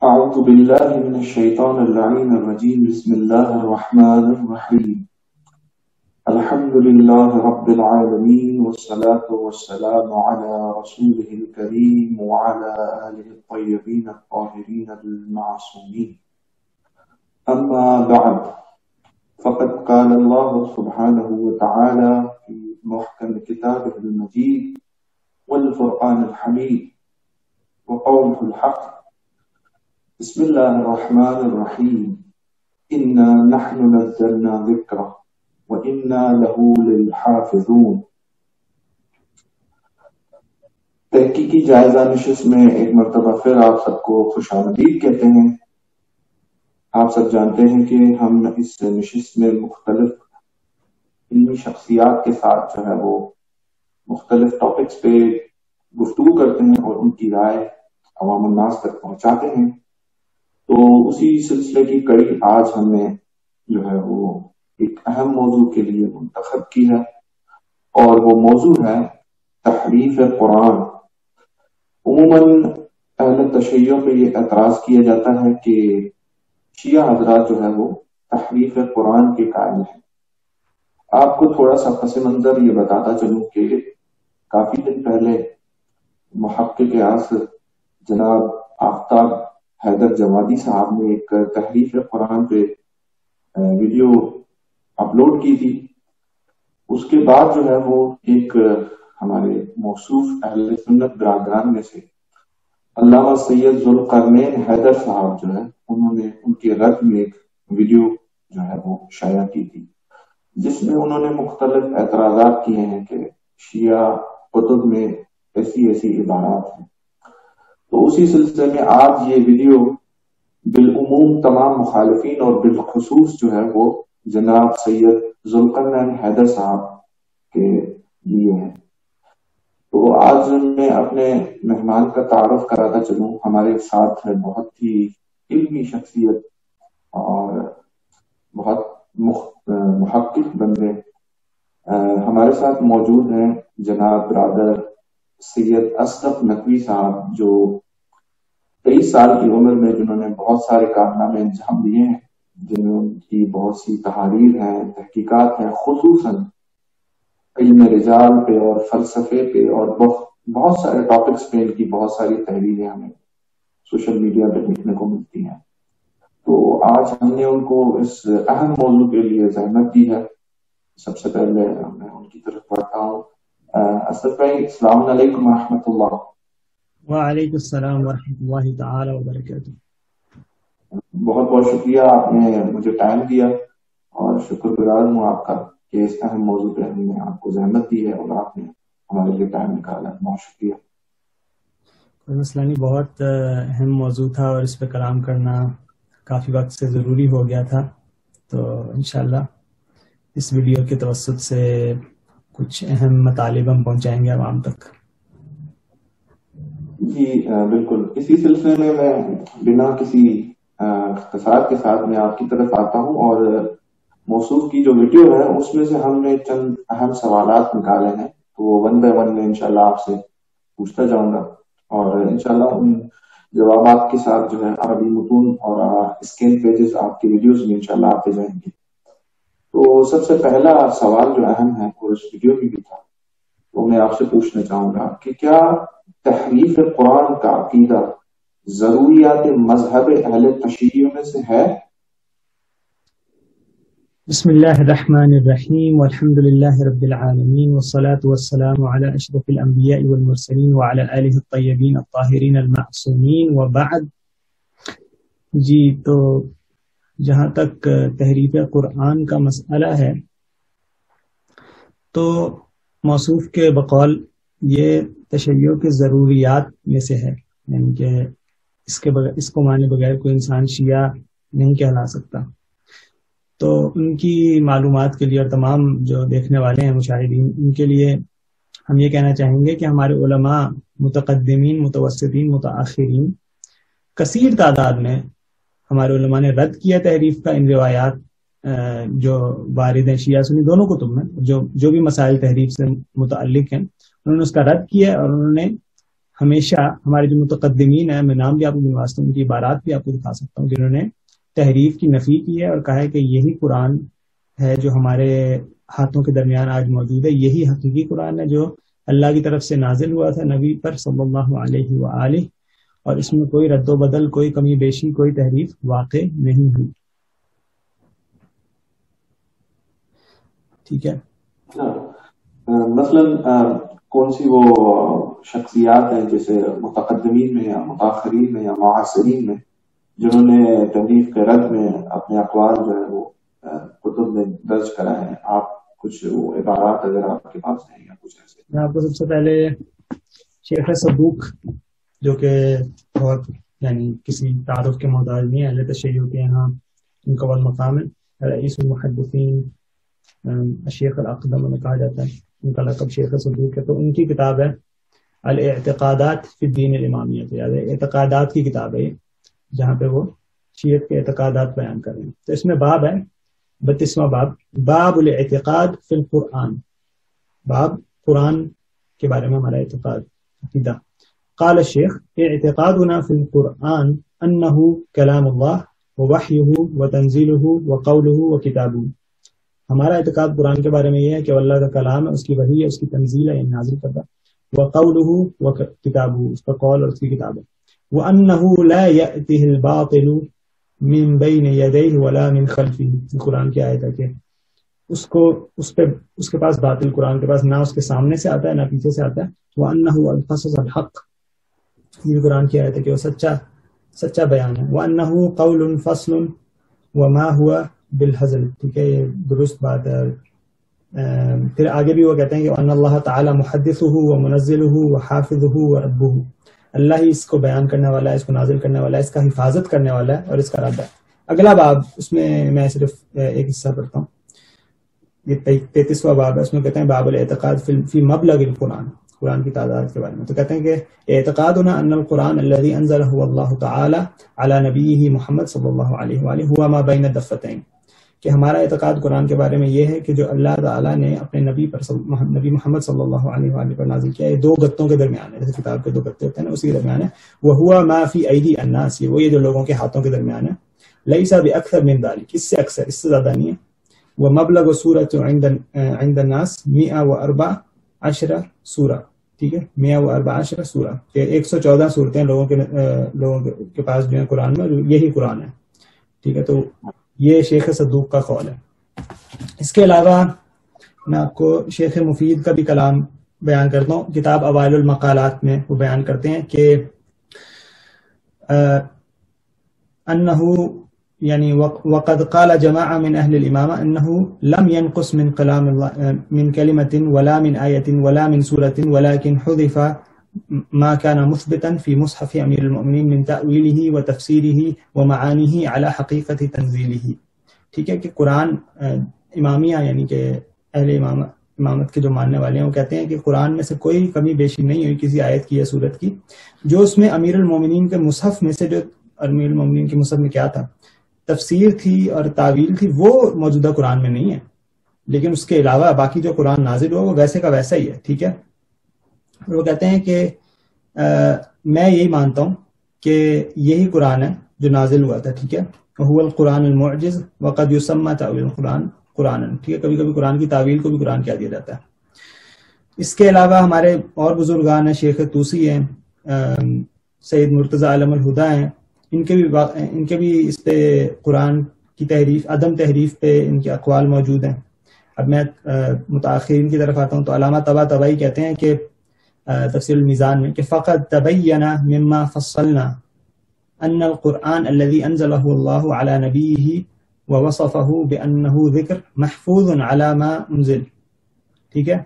أعوذ بالله من الشيطان اللعين الرجيم بسم الله الرحمن الرحيم الحمد لله رب العالمين والصلاة والسلام على رسوله الكريم وعلى آله الطيبين الطاهرين المعصومين أما بعد فقد قال الله سبحانه وتعالى في محكم كتابه المجيد والفرقان الحميد وقوله الحق بسم الله الرحمن الرحيم إنا نحن نزلنا ذكره وإنا له للحافظون۔ تحقیقی جائزہ نشست میں ایک مرتبہ پھر آپ سب کو خوش آمدید کہتے ہیں۔ آپ سب جانتے ہیں کہ ہم اس نشست میں مختلف علمی شخصیات کے ساتھ جو ہے وہ مختلف ٹاپکس پہ گفتگو کرتے ہیں اور ان کی رائے عوام الناس تک پہنچاتے ہیں۔ تو اسی سلسلے کی کڑی آج ہم نے جو ہے وہ ایک اہم موضوع کے لیے منتخب کی ہے، اور وہ موضوع ہے تحریف قرآن۔ عموماً اہل تشیع پہ یہ اعتراض کیا جاتا ہے کہ شیعہ حضرات جو ہے وہ تحریف قرآن کے قائل ہیں۔ آپ کو تھوڑا سا پس منظر یہ بتاتا چلوں کہ کافی دن پہلے محقق عصر جناب آفتاب حیدر جوادی صاحب نے ایک تحریف قرآن پہ ویڈیو اپلوڈ کی تھی۔ اس کے بعد جو ہے وہ ایک ہمارے موصوف اہل سنت برادران میں سے علامہ سید ذوالقرنین حیدر صاحب جو ہے انہوں نے ان کے رد میں ایک ویڈیو جو ہے وہ شائع کی تھی، جس میں انہوں نے مختلف اعتراضات کیے ہیں کہ شیعہ کتب میں ایسی عبارات ہیں۔ تو اسی سلسلے میں آج یہ ویڈیو بالعموم تمام مخالفین اور بالخصوص جو ہے وہ جناب سید ذوالقرنین حیدر صاحب کے لیے ہے۔ تو آج میں اپنے مہمان کا تعارف کراتا چلوں۔ ہمارے ساتھ ہے بہت ہی علمی شخصیت اور بہت محقق بندے ہمارے ساتھ موجود ہیں، جناب برادر سید اصدق نقوی صاحب، جو 23 سال کی عمر میں جنہوں نے بہت سارے کارنامے انجام دیے ہیں، جنہوں کی بہت سی تحاریر ہیں، تحقیقات ہیں، خصوصاً علم رجال پہ اور فلسفے پہ اور بہت سارے ٹاپکس پہ ان کی بہت ساری تحریریں ہمیں سوشل میڈیا پہ دیکھنے کو ملتی ہیں۔ تو آج ہم نے ان کو اس اہم موضوع کے لیے زحمت دی ہے۔ سب سے پہلے میں ان کی طرف پڑھتا ہوں۔ اسد بھائی السلام علیکم ورحمۃ اللہ۔ وعلیکم السلام ورحمۃ اللہ تعالی وبرکاتہ۔ بہت بہت شکریہ، آپ نے مجھے ٹائم دیا اور شکر گزار ہوں آپ کا کہ اس اہم موضوع پہ ہم نے آپ کو زحمت دی ہے اور آپ نے ہمارے لیے ٹائم نکالا۔ بہت شکریہ۔ کوئی مسئلہ نہیں، بہت اہم موضوع تھا اور اس پہ کلام کرنا کافی وقت سے ضروری ہو گیا تھا، تو انشاءاللہ اس ویڈیو کے توسط سے کچھ اہم مطالب ہم پہنچائیں گے عوام تک۔ جی بالکل، اسی سلسلے میں بنا کسی اختصار کے ساتھ میں آپ کی طرف آتا ہوں، اور موصوف کی جو ویڈیو ہے اس میں سے ہم نے چند اہم سوالات نکالے ہیں، تو وہ ون بائی ون میں انشاءاللہ آپ سے پوچھتا جاؤں گا، اور انشاءاللہ ان جوابات کے ساتھ جو ہے عربی متون اور اسکین پیجز آپ کی ویڈیوز میں انشاءاللہ آتے جائیں گے۔ تو سب سے پہلا سوال جو اہم ہے اور اس ویڈیو میں بھی تھا، وہ میں آپ سے پوچھنا چاہوں گا کہ کیا تحریف قرآن کا عقیدہ ضروریات مذہب اہل تشیع میں سے ہے؟ بسم اللہ الرحمن الرحیم والحمد للہ رب العالمین والصلاة والسلام علی اشرف الانبیاء والمرسلین وعلی آلہ الطیبین الطاہرین المعصومین وبعد۔ جی، تو جہاں تک تحریف قرآن کا مسئلہ ہے تو موصوف کے بقول یہ تشیع کے ضروریات میں سے ہے، یعنی کہ اس کو مانے بغیر کوئی انسان شیعہ نہیں کہلا سکتا۔ تو ان کی معلومات کے لیے اور تمام جو دیکھنے والے ہیں مشاہدین، ان کے لیے ہم یہ کہنا چاہیں گے کہ ہمارے علماء متقدمین، متوسطین، متاخرین کثیر تعداد میں ہمارے علماء نے رد کیا تحریف کا ان روایات جو وارد ہیں شیعہ سنی دونوں کتب میں، جو بھی مسائل تحریف سے متعلق ہیں، انہوں نے اس کا رد کیا اور انہوں نے ہمیشہ ہمارے جو متقدمین ہیں، میں نام بھی آپ کو گنوا سکتا ہوں، ان کی عبارات بھی آپ کو دکھا سکتا ہوں، جنہوں نے تحریف کی نفی کی ہے اور کہا ہے کہ یہی قرآن ہے جو ہمارے ہاتھوں کے درمیان آج موجود ہے، یہی حقیقی قرآن ہے جو اللہ کی طرف سے نازل ہوا تھا نبی پر صلی اللہ علیہ وآلہ، اور اس میں کوئی رد و بدل، کوئی کمی بیشی، کوئی تحریف واقع نہیں ہوئی. ٹھیک ہے. مثلا کون سی وہ شخصیات ہیں جیسے متقدمین میں یا متاخرین میں یا معاصرین میں جنہوں نے تحریف کے رد میں اپنے اقوال جو ہے وہ کتب میں درج کرا ہے؟ آپ کچھ وہ عبارات اگر آپ کے پاس ہیں یا کچھ ایسے. میں آپ کو سب سے پہلے شیخ صدوق، جو کہ بہت یعنی کسی تعارف کے محتاج نہیں ہے، اہل تشیع کے یہاں ان کا مقام ہے، رئیس المحدثین شیخ الاقدم انہیں کہا جاتا ہے، ان کا لقب شیخ صدوق ہے. تو ان کی کتاب ہے الاعتقادات فی الدین الامامیہ، یعنی اعتقادات کی کتاب ہے جہاں پہ وہ شیعت کے اعتقادات بیان کر رہے ہیں. تو اس میں باب ہے 32واں باب، باب الاعتقاد فی القرآن، باب قرآن کے بارے میں ہمارا اعتقاد عقیدہ. قال الشیخ اعتقادنا فی القرآن انه کلام اللہ ووحیہ وتنزیلہ وقولہ وکتابہ. ہمارا اعتقاد قرآن کے بارے میں یہ ہے کہ اللہ کا کلام ہے، اس کی وحی ہے، اس کی تنزیل ہے، یعنی نازل کرتا، وقولہ وکتابہ، اس کا قول اور اس کی کتاب ہے. وَأَنَّهُ لَا يَأْتِهِ الْبَاطِلُ مِن بَيْنِ يَدَيْهِ وَلَا مِن خَلْفِهِ. قرآن کی آیت ہے کہ اس کے پاس باطل، قرآن کے پاس نہ اس کے سامنے سے آتا ہے نہ پیچھے سے آتا ہے. وَأَنَّهُ الْقَصَصُ الْحَقُّ، یہ قرآن کی آیت ہے کہ وہ سچا بیان ہے. وَأَنَّهُ قَوْلٌ فَصْلٌ وَمَا هُوَ بِالْهَزْلِ. ٹھیک ہے، یہ درست بات ہے. پھر آگے بھی وہ کہتے ہیں کہ وَأَنَّ اللَّهَ تَعَالَى مُحَدِّثُهُ وَمُنَزِّلُهُ وَحَافِظُهُ وَرَبُّهُ. اللہ ہی اس کو بیان کرنے والا ہے، اس کو نازل کرنے والا ہے، اس کا حفاظت کرنے والا ہے اور اس کا رب ہے. اگلا باب، اس میں صرف ایک حصہ پڑھتا ہوں، یہ 33واں باب ہے. اس میں کہتے ہیں باب الاعتقاد فی مبلغ القرآن، قرآن کی تعداد کے بارے میں. تو کہتے ہیں کہ اعتقادنا ان القرآن الذي انزله اللہ تعالی علی نبیہ محمد صلی اللہ علیہ وآلہ هو ما بین الدفتین، کہ ہمارا اعتقاد قرآن کے بارے میں یہ ہے کہ جو اللہ تعالیٰ نے اپنے نبی محمد صلی اللہ علیہ وآلہ پر نازل کیا ہے، دو گتوں کے درمیان ہے، جیسے کتاب کے دو گتے ہوتے ہیں نا، اسی کے درمیان ہے. وَهُوَ مَا فِي أَيْدِي النَّاسِ، وہ یہ جو لوگوں کے ہاتھوں کے درمیان ہے. لَيْسَ بِأَكْثَرَ مِنْ ذَلِكَ، اس سے اکثر، اس سے زیادہ نہیں ہے. وَمَبْلَغُ سُورَةٌ عِنْدَ النَّاسِ 114 سورہ. ٹھیک ہے، 114 سورہ، کہ 114 صورتیں لوگوں کے پاس جو ہیں قرآن میں، یہی قرآن ہے. ٹھیک ہے، تو یہ شیخ صدوق کا قول ہے. اس کے علاوہ میں آپ کو شیخ مفید کا بھی کلام بیان کرتا ہوں. کتاب اوائل المقالات میں وہ بیان کرتے ہیں کہ انہ یعنی وقد قال جماعہ من اہل الامامہ انہ لم ينقص من کلام اللہ من کلمۃ ولا من آیۃ ولا من سورۃ ولكن حذف ما كان مثبتا في مصحف امیر المؤمنین من تأویلہ وتفسیرہ ومعانیہ على حقیقت تنزیلہ. ٹھیک ہے، کہ قرآن امامیہ یعنی کہ اہل امامت کے جو ماننے والے ہیں وہ کہتے ہیں کہ قرآن میں سے کوئی کمی بیشی نہیں ہوئی کسی آیت کی یا سورت کی، جو اس میں امیر المومنین کے مصحف میں سے، جو امیر المومنین کے مصحف میں کیا تھا، تفسیر تھی اور تعویل تھی، وہ موجودہ قرآن میں نہیں ہے. لیکن اس کے علاوہ باقی جو قرآن نازل ہوا وہ ویسے کا ویسا ہی ہے. ٹھیک ہے، وہ کہتے ہیں کہ میں یہی مانتا ہوں کہ یہی قرآن ہے جو نازل ہوا تھا. ٹھیک ہے، هو القرآن المعجز وقد يسمى تعویل القرآن قرآن. ٹھیک ہے، کبھی کبھی قرآن کی تعویل کو بھی قرآن کہہ دیا جاتا ہے. اس کے علاوہ ہمارے اور بزرگان ہیں، شیخ طوسی ہیں، سید مرتضی علم الہدا ہیں، ان کے بھی اس پہ قرآن کی تحریف، عدم تحریف پہ ان کے اقوال موجود ہیں. اب میں متاخرین کی طرف آتا ہوں تو علامہ طباطبائی کہتے ہیں کہ تفسیر المیزان میں کہ فقد تبین مما فصلنا ان القرآن الذي انزله الله على نبيه ووصفه بانه ذکر محفوظ على ما انزل. ٹھیک ہے،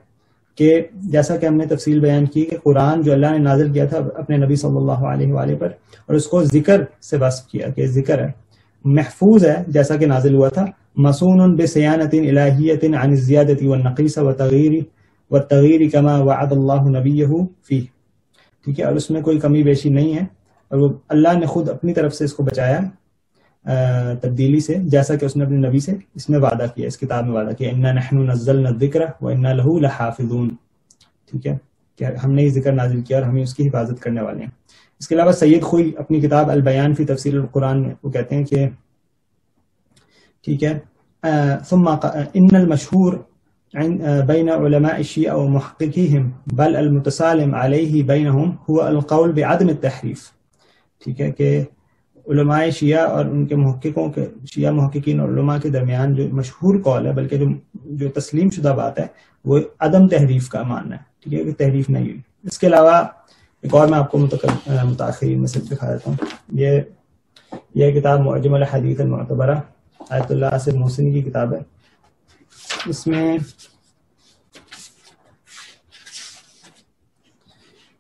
کہ جیسا کہ ہم نے تفصیل بیان کی کہ قرآن جو اللہ نے نازل کیا تھا اپنے نبی صلی اللہ علیہ وآلہ پر، اور اس کو ذکر سے وصف کیا کہ ذکر ہے، محفوظ ہے جیسا کہ نازل ہوا تھا، مصون بصیانۃ الہیۃ عن الزیادۃ والنقیص والتغییر کما وعد اللہ نبیہ فیہ. ٹھیک ہے، اور اس میں کوئی کمی بیشی نہیں ہے، اور وہ اللہ نے خود اپنی طرف سے اس کو بچایا تبدیلی سے، جیسا کہ اس نے اپنے نبی سے اس میں وعدہ کیا، اس کتاب میں وعدہ کیا، انا نحن نزلنا الذکر وانا لہ لحافظون. ٹھیک ہے، کہ ہم نے یہ ذکر نازل کیا اور ہمیں اس کی حفاظت کرنے والے ہیں. اس کے علاوہ سید خوئی اپنی کتاب البیان فی تفسیر القرآن میں وہ کہتے ہیں کہ ٹھیک ہے ثم ان المشہور بین علماء الشیعہ ومحققیہم بل المتسالم علیہ بینہم هو القول بعدم التحریف. ٹھیک ہے کہ علماء شیعہ اور ان کے محققوں کے شیعہ محققین اور علماء کے درمیان جو مشہور قول ہے بلکہ جو تسلیم شدہ بات ہے وہ عدم تحریف کا ماننا ہے. ٹھیک ہے کہ تحریف نہیں ہوئی. اس کے علاوہ ایک اور میں آپ کو متاخرین میں سے دکھا دیتا ہوں. یہ کتاب معجم الحدیث المعتبرہ آیت اللہ آصف محسنی کی کتاب ہے. اس میں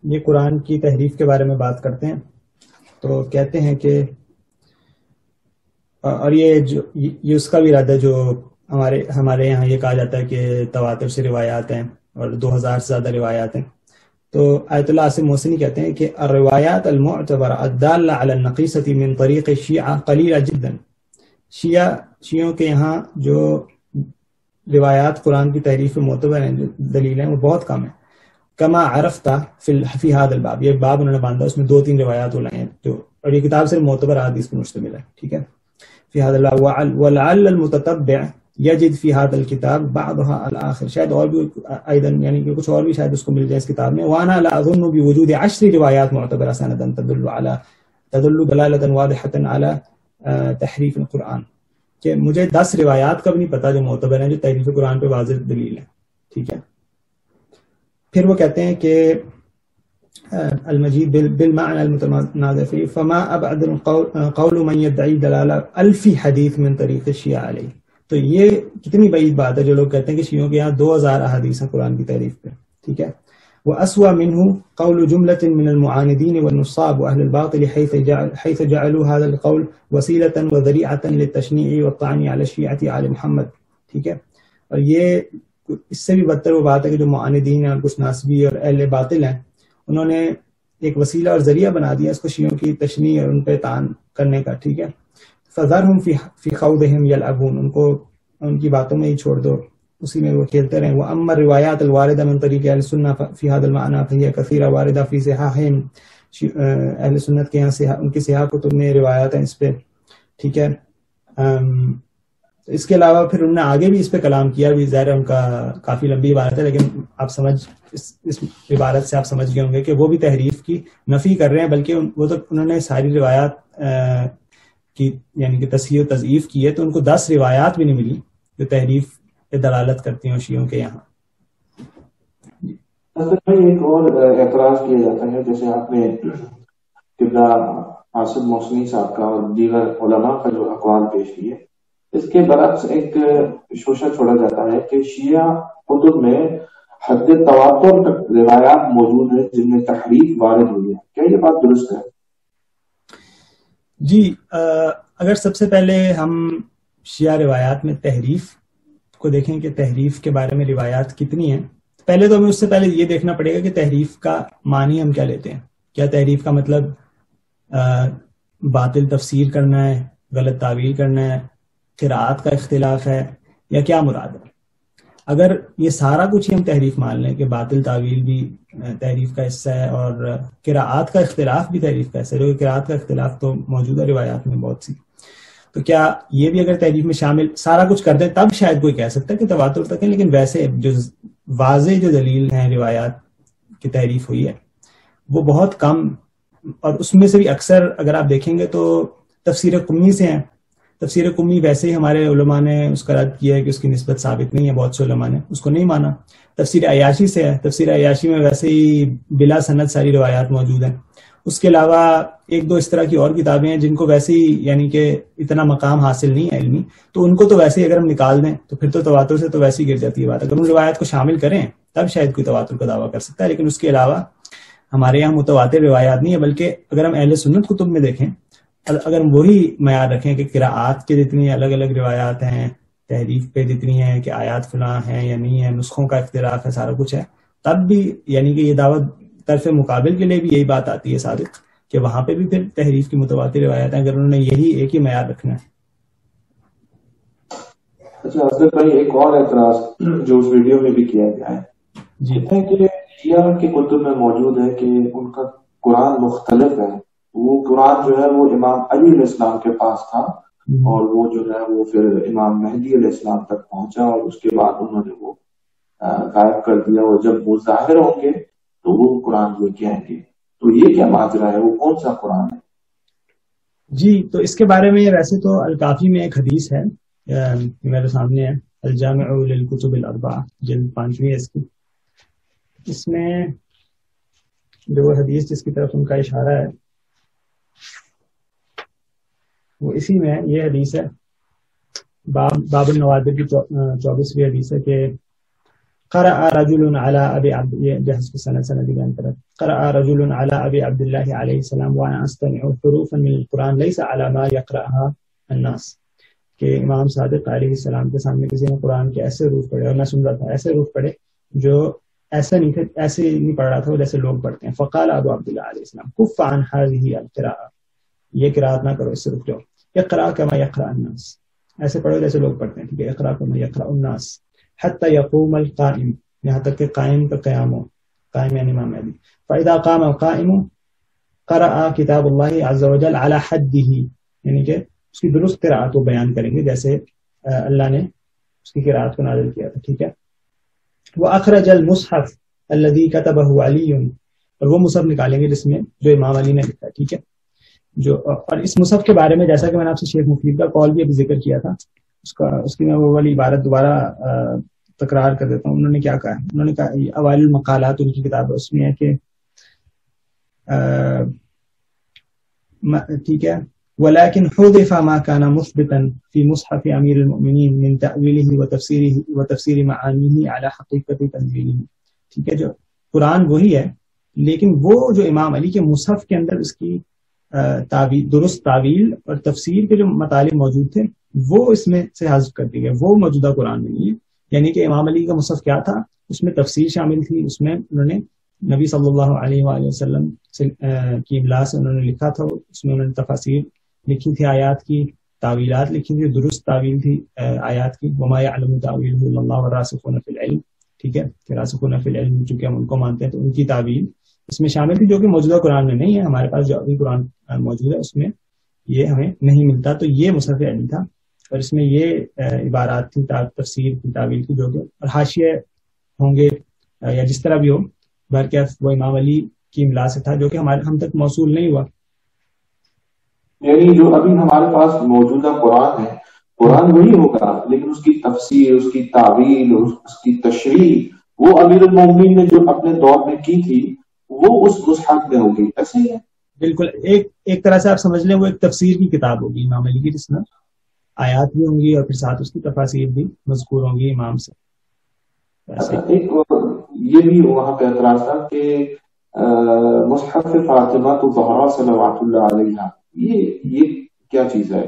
یہ قرآن کی تحریف کے بارے میں بات کرتے ہیں. تو کہتے ہیں کہ اور یہ اس کا بھی رد ہے جو ہمارے یہاں یہ کہا جاتا ہے کہ تواتر سے روایات ہیں اور 2000 سے زیادہ روایات ہیں. تو آیت اللہ آصف محسنی کہتے ہیں کہ الروایات المعتبرہ الدالہ علی النقیصۃ من طریق الشیعہ قلیلہ جدا. شیعوں کے یہاں جو روایات قرآن کی تحریف معتبر ہیں جو دلیل ہیں وہ بہت کم ہیں. کما عرفت فی هذا الباب، یہ باب انہوں نے باندھا اس میں 2-3 روایات ہو لائیں اور یہ کتاب صرف معتبر احادیث پر مشتمل ہے. ٹھیک ہے فی هذا الباب ولعل المتتبع یجد فی هذا الكتاب بعضها الاخر، شاید اور بھی ایضا یعنی کہ کچھ اور بھی شاید اس کو مل جائے اس کتاب میں. وانا لا اظن بوجود 10 روایات معتبرہ سندا تدل دلالة واضحة على تحریف القرآن، کہ مجھے 10 روایات کا بھی نہیں پتا جو معتبر ہیں جو تحریف قرآن پہ واضح دلیل ہے. ٹھیک ہے پھر وہ کہتے ہیں کہ المجید بالمعنى المتنازع فيه فما ابعد قول من يدعي دلاله 1000 حدیث من طریق الشیعہ علیہ. تو یہ کتنی بعید بات ہے جو لوگ کہتے ہیں کہ شیعوں کے یہاں 2000 احادیث ہیں قرآن کی تحریف پہ. ٹھیک ہے واسوأ منه قول جملة من المعاندين والنصاب واهل الباطل حيث جعلوا هذا القول وسيلة وذريعة للتشنيع والطعن على الشيعة آل محمد. ٹھیک ہے اور یہ اس سے بھی بدتر وہ بات ہے کہ جو معاندین اور کچھ ناصبی اور اہل باطل ہیں انہوں نے ایک وسیلہ اور ذریعہ بنا دیا اس کو شیعوں کی تشنیع اور ان پہ طعن کرنے کا. ٹھیک ہے فذرهم في خوضهم يلعبون، ان کو ان کی باتوں میں ہی چھوڑ دو، اسی میں وہ کھیلتے رہیں. واما الروایات الوارده من طریق اہل سنت في هذا المعنى فهي كثيره وارده في صحاحهم، اہل سنت کے یہاں ان کی صحاح کتب میں روایات ہیں اس پہ. ٹھیک ہے اس کے علاوہ پھر انہوں نے آگے بھی اس پہ کلام کیا بھی، ظاہر ان کا کافی لمبی عبارت ہے لیکن آپ اس عبارت سے آپ سمجھ گئے ہوں گے کہ وہ بھی تحریف کی نفی کر رہے ہیں، بلکہ وہ تو انہوں نے ساری روایات کی یعنی کہ تصحیح و تضعیف کی ہے، تو ان کو 10 روایات بھی نہیں ملی جو تحریف پہ دلالت کرتی ہیں شیعوں کے یہاں. ایک اور اعتراض کیا جاتا ہے جیسے آپ نے قبلہ آصف محسنی صاحب کا اور دیگر علماء کا جو اقوال پیش کیے، اس کے برعکس ایک شوشہ چھوڑا جاتا ہے کہ شیعہ کتب میں حد تواتر تک روایات موجود ہیں جن میں تحریف وارد ہوئی ہے. کیا یہ بات درست ہے؟ جی اگر سب سے پہلے ہم شیعہ روایات میں تحریف کو دیکھیں کہ تحریف کے بارے میں روایات کتنی ہیں، پہلے تو ہمیں اس سے پہلے یہ دیکھنا پڑے گا کہ تحریف کا معنی ہم کیا لیتے ہیں. کیا تحریف کا مطلب باطل تفسیر کرنا ہے، غلط تعویل کرنا ہے، قراءات کا اختلاف ہے، یا کیا مراد ہے؟ اگر یہ سارا کچھ ہی ہم تحریف مان لیں کہ باطل تعویل بھی تحریف کا حصہ ہے اور قراءات کا اختلاف بھی تحریف کا حصہ ہے، کیونکہ قراءات کا اختلاف تو موجودہ روایات میں بہت سی، تو کیا یہ بھی اگر تحریف میں شامل سارا کچھ کر دیں تب شاید کوئی کہہ سکتا ہے کہ تواتر تک ہے. لیکن ویسے جو واضح جو دلیل ہیں روایات کی تحریف ہوئی ہے وہ بہت کم، اور اس میں سے بھی اکثر اگر آپ دیکھیں گے تو تفسیر قمی سے ہیں. تفسیر قمی ویسے ہی ہمارے علماء نے اس کا رد کیا ہے کہ اس کی نسبت ثابت نہیں ہے، بہت سے علماء نے اس کو نہیں مانا. تفسیر عیاشی سے ہے، تفسیر عیاشی میں ویسے ہی بلا سند ساری روایات موجود ہیں. اس کے علاوہ 1-2 اس طرح کی اور کتابیں ہیں جن کو ویسے ہی یعنی کہ اتنا مقام حاصل نہیں ہے علمی، تو ان کو تو ویسے ہی اگر ہم نکال دیں تو پھر تو تواتر سے تو ویسے ہی گر جاتی ہے بات. اگر ان روایات کو شامل کریں تب شاید کوئی تواتر کا دعویٰ کر سکتا ہے، لیکن اس کے علاوہ ہمارے یہاں متواتر روایات نہیں ہے. بلکہ اگر ہم اہل سنت کتب میں دیکھیں، اگر ہم وہی معیار رکھیں کہ قراءات کے جتنی الگ الگ روایات ہیں، تحریف پہ جتنی ہیں کہ آیات فلاں ہیں یا نہیں ہے، نسخوں کا اختلاف ہے، سارا کچھ ہے، تب بھی یعنی کہ یہ دعوت طرف مقابل کے لیے بھی یہی بات آتی ہے صادق کہ وہاں پہ بھی پھر تحریف کی متواتر روایات ہیں، اگر انہوں نے یہی ایک ہی معیار رکھنا ہے. اچھا حضرت بھائی ایک اور اعتراض جو اس ویڈیو میں بھی کیا گیا ہے، جی کہ شیعہ کے کتب میں موجود ہے کہ ان کا قرآن مختلف ہے. وہ قرآن جو ہے وہ امام علی علیہ السلام کے پاس تھا اور وہ جو ہے وہ پھر امام مہدی علیہ السلام تک پہنچا اور اس کے بعد انہوں نے وہ غائب کر دیا, اور جب وہ ظاہر ہوں گے تو وہ قرآن لے کے آئیں گے. تو یہ کیا ماجرا ہے, وہ کون سا قرآن ہے؟ جی تو اس کے بارے میں ویسے تو الکافی میں ایک حدیث ہے میرے سامنے ہے, الجامع للکتب الاربعہ جلد 5ویں اس کی. اس میں جو حدیث جس کی طرف ان کا اشارہ ہے وہ اسی میں یہ حدیث ہے, باب النوادر کی 24ویں حدیث ہے کہ قرأ رجل على ابي عبد بحسب سند بیان کرا, قرأ رجل على ابي عبد الله عليه السلام وانا استمع حروفا من القران ليس على ما يقرأها الناس, کہ امام صادق علیہ السلام کے سامنے کسی نے قرآن کے ایسے حروف پڑھے اور میں سن رہا تھا ایسے حروف پڑھے جو ایسے نہیں پڑھ رہا تھا جیسے لوگ پڑھتے ہیں. فقال ابو عبد الله علیہ السلام كف عن هذه القراءة, یہ قرات نہ کرو, اس سے رک جاؤ. اقرا كما يقرأ الناس, ایسے پڑھو جیسے لوگ پڑھتے ہیں. ٹھیک ہے, اقرا كما يقرأ الناس حتى يقوم القائم, یہاں تک کہ قائم کا قیام ہو, قائم یعنی امام مہدی. فاذا قام القائم قرأ كتاب الله عز وجل على حده, یعنی کہ اس کی درست قرات کو بیان کریں گے جیسے اللہ نے اس کی قرات کو نازل کیا تھا. ٹھیک ہے. واخرج المصحف الذي كتبه علي, اور وہ مصحف نکالیں گے جس میں جو امام علی نے لکھا. ٹھیک ہے. جو اور اس مصحف کے بارے میں جیسا کہ میں نے آپ سے شیخ مفید کا قول بھی ابھی ذکر کیا تھا, اس کی میں وہ والی عبارت دوبارہ تکرار کر دیتا ہوں. انہوں نے کیا کہا ہے, انہوں نے کہا اوائل المقالات ان کی کتاب ہے, اس میں ہے کہ ٹھیک ہے, ولكن حذف ما كان مثبتا في مصحف امير المؤمنين من تأويله وتفسير معانيه على حقيقة تنزيله. ٹھیک ہے, جو قرآن وہی ہے لیکن وہ جو امام علی کے مصحف کے اندر اس کی درست تعویل اور تفسیر کے جو مطالب موجود تھے وہ اس میں سے حذف کر دی گئے, وہ موجودہ قرآن میں نہیں ہے. یعنی کہ امام علی کا مصحف کیا تھا, اس میں تفسیر شامل تھی, اس میں انہوں نے نبی صلی اللہ علیہ وآلہ وسلم کی املا سے انہوں نے لکھا تھا, اس میں انہوں نے تفاسیر لکھی تھی, آیات کی تعویلات لکھی تھی, درست تعویل تھی آیات کی. وما يعلم تأویلہ الا اللہ والراسخون فی العلم. ٹھیک ہے, راسخون فی العلم چونکہ ہم ان کو مانتے ہیں تو ان کی تعویل اس میں شامل تھی, جو کہ موجودہ قرآن میں نہیں ہے. ہمارے پاس جو ابھی قرآن موجود ہے اس میں یہ ہمیں نہیں ملتا. تو یہ مصحف علی تھا اور اس میں یہ عبارات تھی تفسیر کی تعویل کی, جو کہ اور حاشیے ہوں گے یا جس طرح بھی ہو, بہرکیف وہ امام علی کی املا سے تھا جو کہ ہم تک موصول نہیں ہوا. یعنی جو ابھی ہمارے پاس موجودہ قرآن ہے, قرآن وہی ہوگا لیکن اس کی تفسیر, اس کی تعویل, اس کی تشریح وہ امیر المومنین نے جو اپنے دور میں کی تھی وہ اس مصحف میں ہوگی. ایسے ہی ہے بالکل. ایک طرح سے آپ سمجھ لیں وہ ایک تفسیر کی کتاب ہوگی امام علی کی, جس میں آیات بھی ہوں گی اور پھر ساتھ اس کی تفاسیر بھی مذکور ہوں گی امام سے. ایک یہ بھی وہاں پہ اعتراض تھا کہ مصحف فاطمہ تو زہرا صلوات اللہ علیہا, یہ کیا چیز ہے؟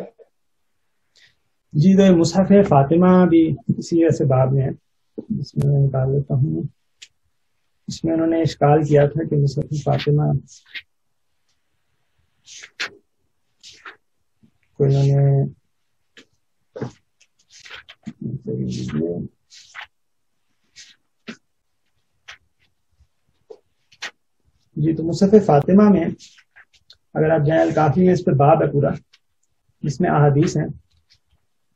جی تو مصحف فاطمہ بھی اسی ایسے باب میں ہے, اس میں میں نکال لیتا ہوں. اس میں انہوں نے اشکال کیا تھا کہ مصحف فاطمہ کو انہوں نے جی تو مصحف فاطمہ میں اگر آپ جائیں الکافی میں اس پہ باب ہے پورا, اس میں احادیث ہیں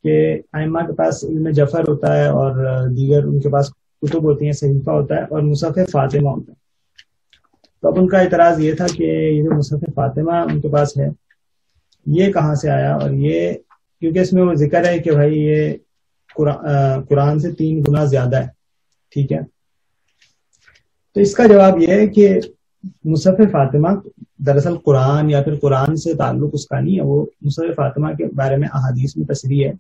کہ ائمہ کے پاس علم جفر ہوتا ہے اور دیگر ان کے پاس کتب ہوتی ہیں, صحیفہ ہوتا ہے اور مصحف فاطمہ ہوتا ہے. تو اب ان کا اعتراض یہ تھا کہ یہ جو مصحف فاطمہ ان کے پاس ہے یہ کہاں سے آیا, اور یہ کیونکہ اس میں وہ ذکر ہے کہ بھائی یہ قرآن سے 3 گنا زیادہ ہے. ٹھیک ہے, تو اس کا جواب یہ ہے کہ مصحف فاطمہ دراصل قرآن یا پھر قرآن سے تعلق اس کا نہیں ہے. وہ مصحف فاطمہ کے بارے میں احادیث میں تصریح ہے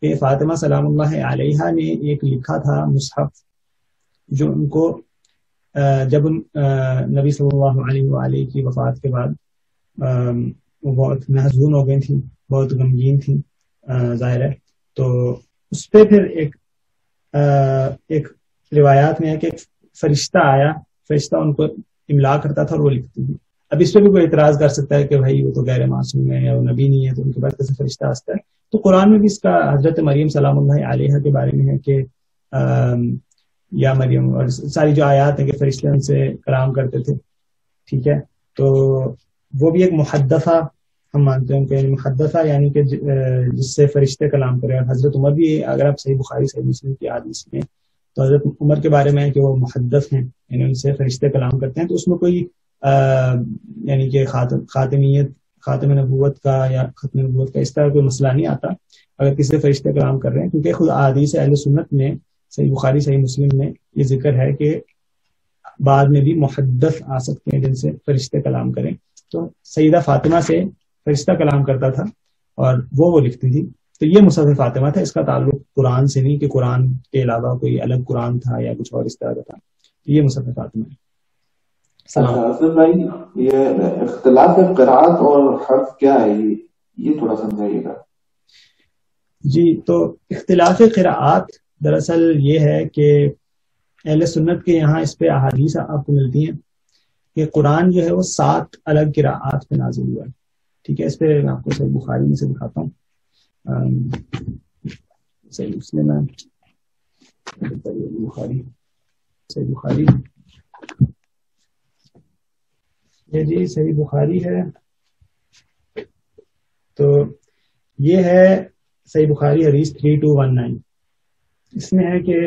کہ فاطمہ سلام اللہ علیہا نے ایک لکھا تھا مصحف, جو ان کو جب نبی صلی اللہ علیہ وآلہ کی وفات کے بعد وہ بہت محزون ہو گئی تھیں, بہت غمگین تھیں ظاہر ہے. تو اس پہ پھر ایک روایات میں ہے کہ ایک فرشتہ آیا, فرشتہ ان کو املا کرتا تھا اور وہ لکھتی تھی. اب اس پہ بھی کوئی اعتراض کر سکتا ہے کہ بھائی وہ تو غیر معصوم ہے یا وہ نبی نہیں ہے تو ان کے پاس کیسے فرشتہ آتا ہے. تو قرآن میں بھی اس کا حضرت مریم سلام اللہ علیہا کے بارے میں ہے کہ یا مریم، اور ساری جو آیات ہیں کہ فرشتے ان سے کلام کرتے تھے، ٹھیک ہے. تو وہ بھی ایک محدثہ ہم مانتے ہیں کہ محدثہ یعنی کہ جس سے فرشتے کلام کرے. اور حضرت عمر بھی، اگر آپ صحیح بخاری صحیح مسلم کی حدیث میں تو حضرت عمر کے بارے میں ہے کہ وہ محدث ہیں، یعنی ان سے فرشتے کلام کرتے ہیں. تو اس میں کوئی یعنی کہ خاتم نبوت کا یا ختم نبوت کا اس طرح کوئی مسئلہ نہیں آتا اگر کسی سے فرشتے کلام کر رہے ہیں، کیونکہ خود احادیث اہل سنت میں صحیح بخاری صحیح مسلم میں یہ ذکر ہے کہ بعد میں بھی محدث آ سکتے ہیں جن سے فرشتے کلام کریں. تو سیدہ فاطمہ سے فرشتہ کلام کرتا تھا اور وہ لکھتی تھی. تو یہ مصحف فاطمہ تھا، اس کا تعلق قرآن سے نہیں کہ قرآن کے علاوہ کوئی الگ قرآن تھا یا کچھ اور اس طرح کا تھا. یہ مصحف فاطمہ ہے. اسلم بھائی، یہ اختلاف قرأت اور حرف کیا ہے، یہ تھوڑا سمجھائیے گا. جی، تو اختلاف قراءات دراصل یہ ہے کہ اہل سنت کے یہاں اس پہ احادیث آپ کو ملتی ہیں کہ قرآن جو ہے وہ 7 الگ قراءات پہ نازل ہوا ہے. ٹھیک ہے، اس پہ میں آپ کو صحیح بخاری میں سے دکھاتا ہوں. صحیح مسلم ہے، صحیح بخاری یہ جی صحیح بخاری ہے. تو یہ ہے صحیح بخاری حدیث 3219. اس میں ہے کہ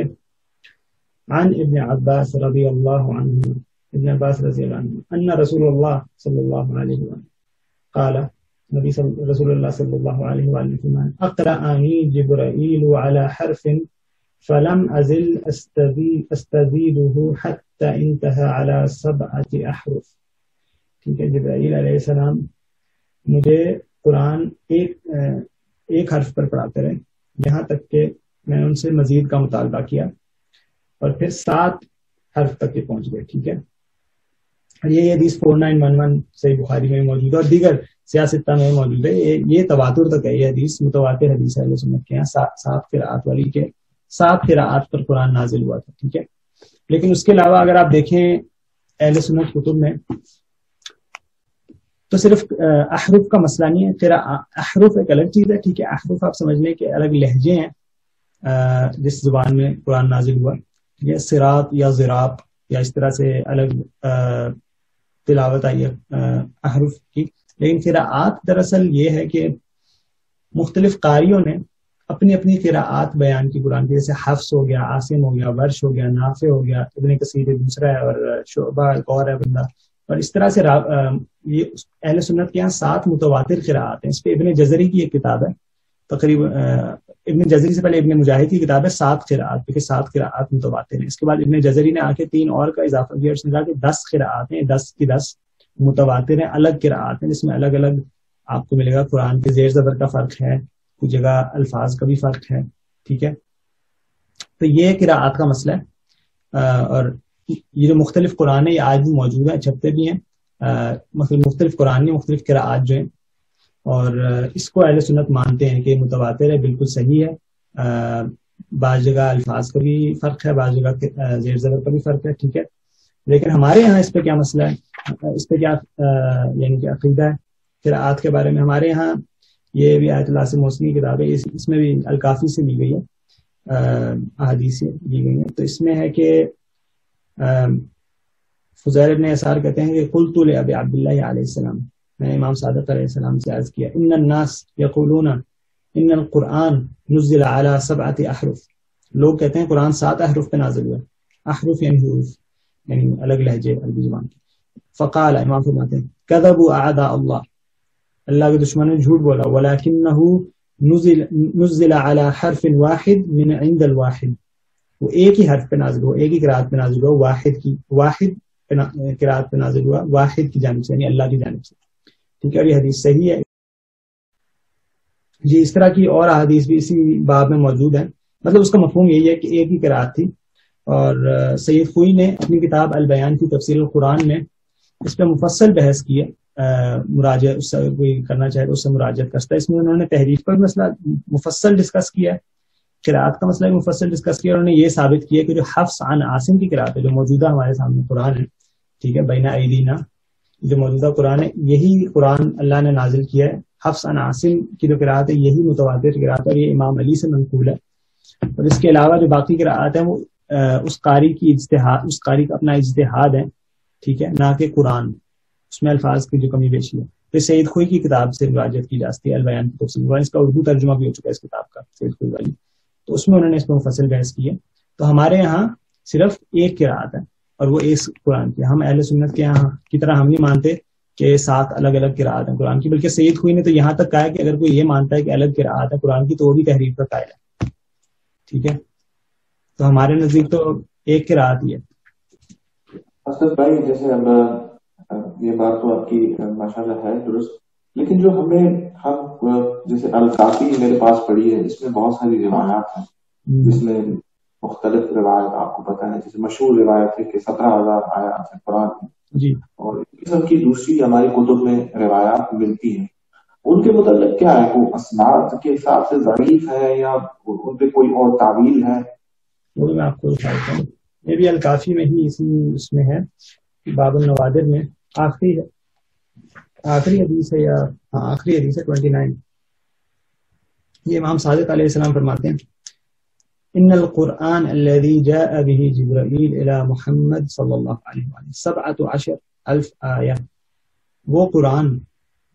عن ابن عباس رضی اللہ عنہ، ابن عباس رضی اللہ عنہ، ان رسول اللہ صلی اللہ علیہ وسلم قال، رسول اللہ صلی اللہ علیہ وسلم اقرأنی جبرائیل على حرف فلم ازل استزیدہ حتی انتہى على 7 احرف. ٹھیک ہے، جبرائیل علیہ السلام مجھے قرآن ایک حرف پر پڑھاتے رہے یہاں تک کہ میں نے ان سے مزید کا مطالبہ کیا اور پھر 7 حرف تک کے پہنچ گئے. ٹھیک ہے، اور یہ حدیث 4911 صحیح بخاری میں موجود ہے اور دیگر سیاستہ میں موجود ہے. یہ تواتر تک ہے، یہ حدیث متواتر حدیث ہے اہل سنت کے یہاں. 7 قراءات والی کے 7 قراءات پر قرآن نازل ہوا تھا. ٹھیک ہے، لیکن اس کے علاوہ اگر آپ دیکھیں اہل سنت کتب میں تو صرف احرف کا مسئلہ نہیں ہے. احرف ایک الگ چیز ہے. ٹھیک ہے، احرف آپ سمجھ لیں کہ الگ لہجے ہیں جس زبان میں قرآن نازل ہوا. یہ صراط یا ضراب یا اس طرح سے الگ تلاوت آئی ہے احرف کی. لیکن قراءات دراصل یہ ہے کہ مختلف قاریوں نے اپنی اپنی قراءات بیان کی قرآن کی، جیسے حفص ہو گیا، عاصم ہو گیا، ورش ہو گیا، نافع ہو گیا، ابن کثیر دوسرا ہے اور شعبہ ایک اور ہے بندہ. اور اس طرح سے یہ اہل سنت کے یہاں 7 متواتر قراءات ہیں. اس پہ ابن جزری کی ایک کتاب ہے، تقریباً ابن جزری سے پہلے ابن مجاہد کی کتاب ہے 7 قراءات، کیونکہ 7 قراءات متواتر ہیں. اس کے بعد ابن جزری نے آ کے 3 اور کا اضافہ کیا، اس نے کہا کہ 10 قراءات ہیں، 10 کی 10 متواتر ہیں، الگ قراءات ہیں جس میں الگ الگ آپ کو ملے گا. قرآن کے زیر زبر کا فرق ہے، کچھ جگہ الفاظ کا بھی فرق ہے. ٹھیک ہے، تو یہ قراءات کا مسئلہ ہے. اور یہ جو مختلف قرآن ہے یہ آج بھی موجود ہے، چھپتے بھی ہیں. مختلف قرآن میں مختلف قراءات جو ہیں، اور اس کو اہل سنت مانتے ہیں کہ متواتر ہے، بالکل صحیح ہے. بعض جگہ الفاظ کا بھی فرق ہے، بعض جگہ زیر زبر کا بھی فرق ہے. ٹھیک ہے، لیکن ہمارے یہاں اس پہ کیا مسئلہ ہے، اس پہ کیا یعنی کہ عقیدہ ہے قراءات کے بارے میں. ہمارے یہاں یہ بھی آیت اللہ سے موسمی کتاب ہے، اس میں بھی الکافی سے لی گئی ہے، احادیث سے لی گئی ہیں. تو اس میں ہے کہ فضیل ابن یسار کہتے ہیں کہ قلت لأبی عبداللہ علیہ السلام، میں امام صادق علیہ السلام سے عرض کیا، ان الناس یقولون ان القرآن نزل على 7 احرف، لوگ کہتے ہیں قرآن 7 احرف پہ نازل ہوا. احرف یعنی حروف، یعنی الگ لہجے عربی زبان کی. فقال، امام فرماتے ہیں کذبوا اعداء اللہ، اللہ کے دشمنوں نے جھوٹ بولا. ولکنہ نزل على حرف واحد من عند الواحد، وہ ایک ہی حرف پہ نازل ہوا، ایک ہی قرات پہ نازل ہوا، واحد قرات پہ نازل ہوا، واحد کی جانب سے، یعنی اللہ کی جانب سے. ٹھیک ہے، اور یہ حدیث صحیح ہے. جی، اس طرح کی اور احادیث بھی اسی باب میں موجود ہیں. مطلب اس کا مفہوم یہی ہے کہ ایک ہی قرات تھی. اور سید خوئی نے اپنی کتاب البیان کی تفسیر القرآن میں اس پہ مفصل بحث کی ہے. مراجعہ اس سے کوئی کرنا چاہے تو اس سے مراجعت کرتا ہے. اس میں انہوں نے تحریف پر مسئلہ مفصل ڈسکس کیا ہے، قراءت کا مسئلہ مفصل ڈسکس کیا. انہوں نے یہ ثابت کیا کہ جو حفص عن عاصم کی قراءت ہے، جو موجودہ ہمارے سامنے قرآن ہے، ٹھیک ہے، بین ایدینا، جو موجودہ قرآن ہے، یہی قرآن اللہ نے نازل کیا ہے. حفص عن عاصم کی جو قراءت ہے یہی متواتر قراءت ہے، اور یہ امام علی سے منقول ہے. اور اس کے علاوہ جو باقی قراءات ہیں وہ اس قاری کی اجتہاد، اس قاری کا اپنا اجتہاد ہے، ٹھیک ہے، نہ کہ قرآن، اس میں الفاظ کی جو کمی بیشی ہے. پھر سید خوئی کی کتاب سے روایت کی جاتی ہے البیان کی تفصیل، اس کا اردو ترجمہ بھی ہو چکا ہے اس کتاب کا، سید خوئی والی، تو اس میں انہوں نے اس پر مفصل بحث کی ہے. تو ہمارے یہاں صرف ایک قرات ہے اور وہ ایک قرآن کی. ہم اہل سنت کے یہاں کی طرح ہم نہیں مانتے کہ 7 الگ الگ قرات ہیں قرآن کی، بلکہ سید خوئی نے تو یہاں تک کہا ہے کہ اگر کوئی یہ مانتا ہے کہ الگ قرات ہے قرآن کی تو وہ بھی تحریف کا قائل ہے. ٹھیک ہے، تو ہمارے نزدیک تو ایک قرات ہی ہے. اسد بھائی جیسے اب یہ بات تو آپ کی ماشاءاللہ ہے درست، لیکن جو ہم جیسے الکافی میرے پاس پڑھی ہے، اس میں بہت ساری روایات ہیں جس میں مختلف روایت آپ کو پتہ ہے، جیسے مشہور روایت ہے کہ 17,000 آیات ہیں قرآن میں جی، اور اس قسم کی دوسری ہماری کتب میں روایات ملتی ہیں. ان کے متعلق کیا ہے، وہ اسناد کے حساب سے ضعیف ہے یا ان پہ کوئی اور تعویل ہے؟ وہ میں آپ کو بتاتا ہوں. یہ بھی الکافی میں ہی اس میں ہے، باب النوادر میں آخری حدیث ہے، یا آخری حدیث ہے 29. یہ امام صادق علیہ السلام فرماتے ہیں ان القرآن الذي جاء به جبرائیل الى محمد صلی اللہ علیہ وآلہ 17,000 آیہ، وہ قرآن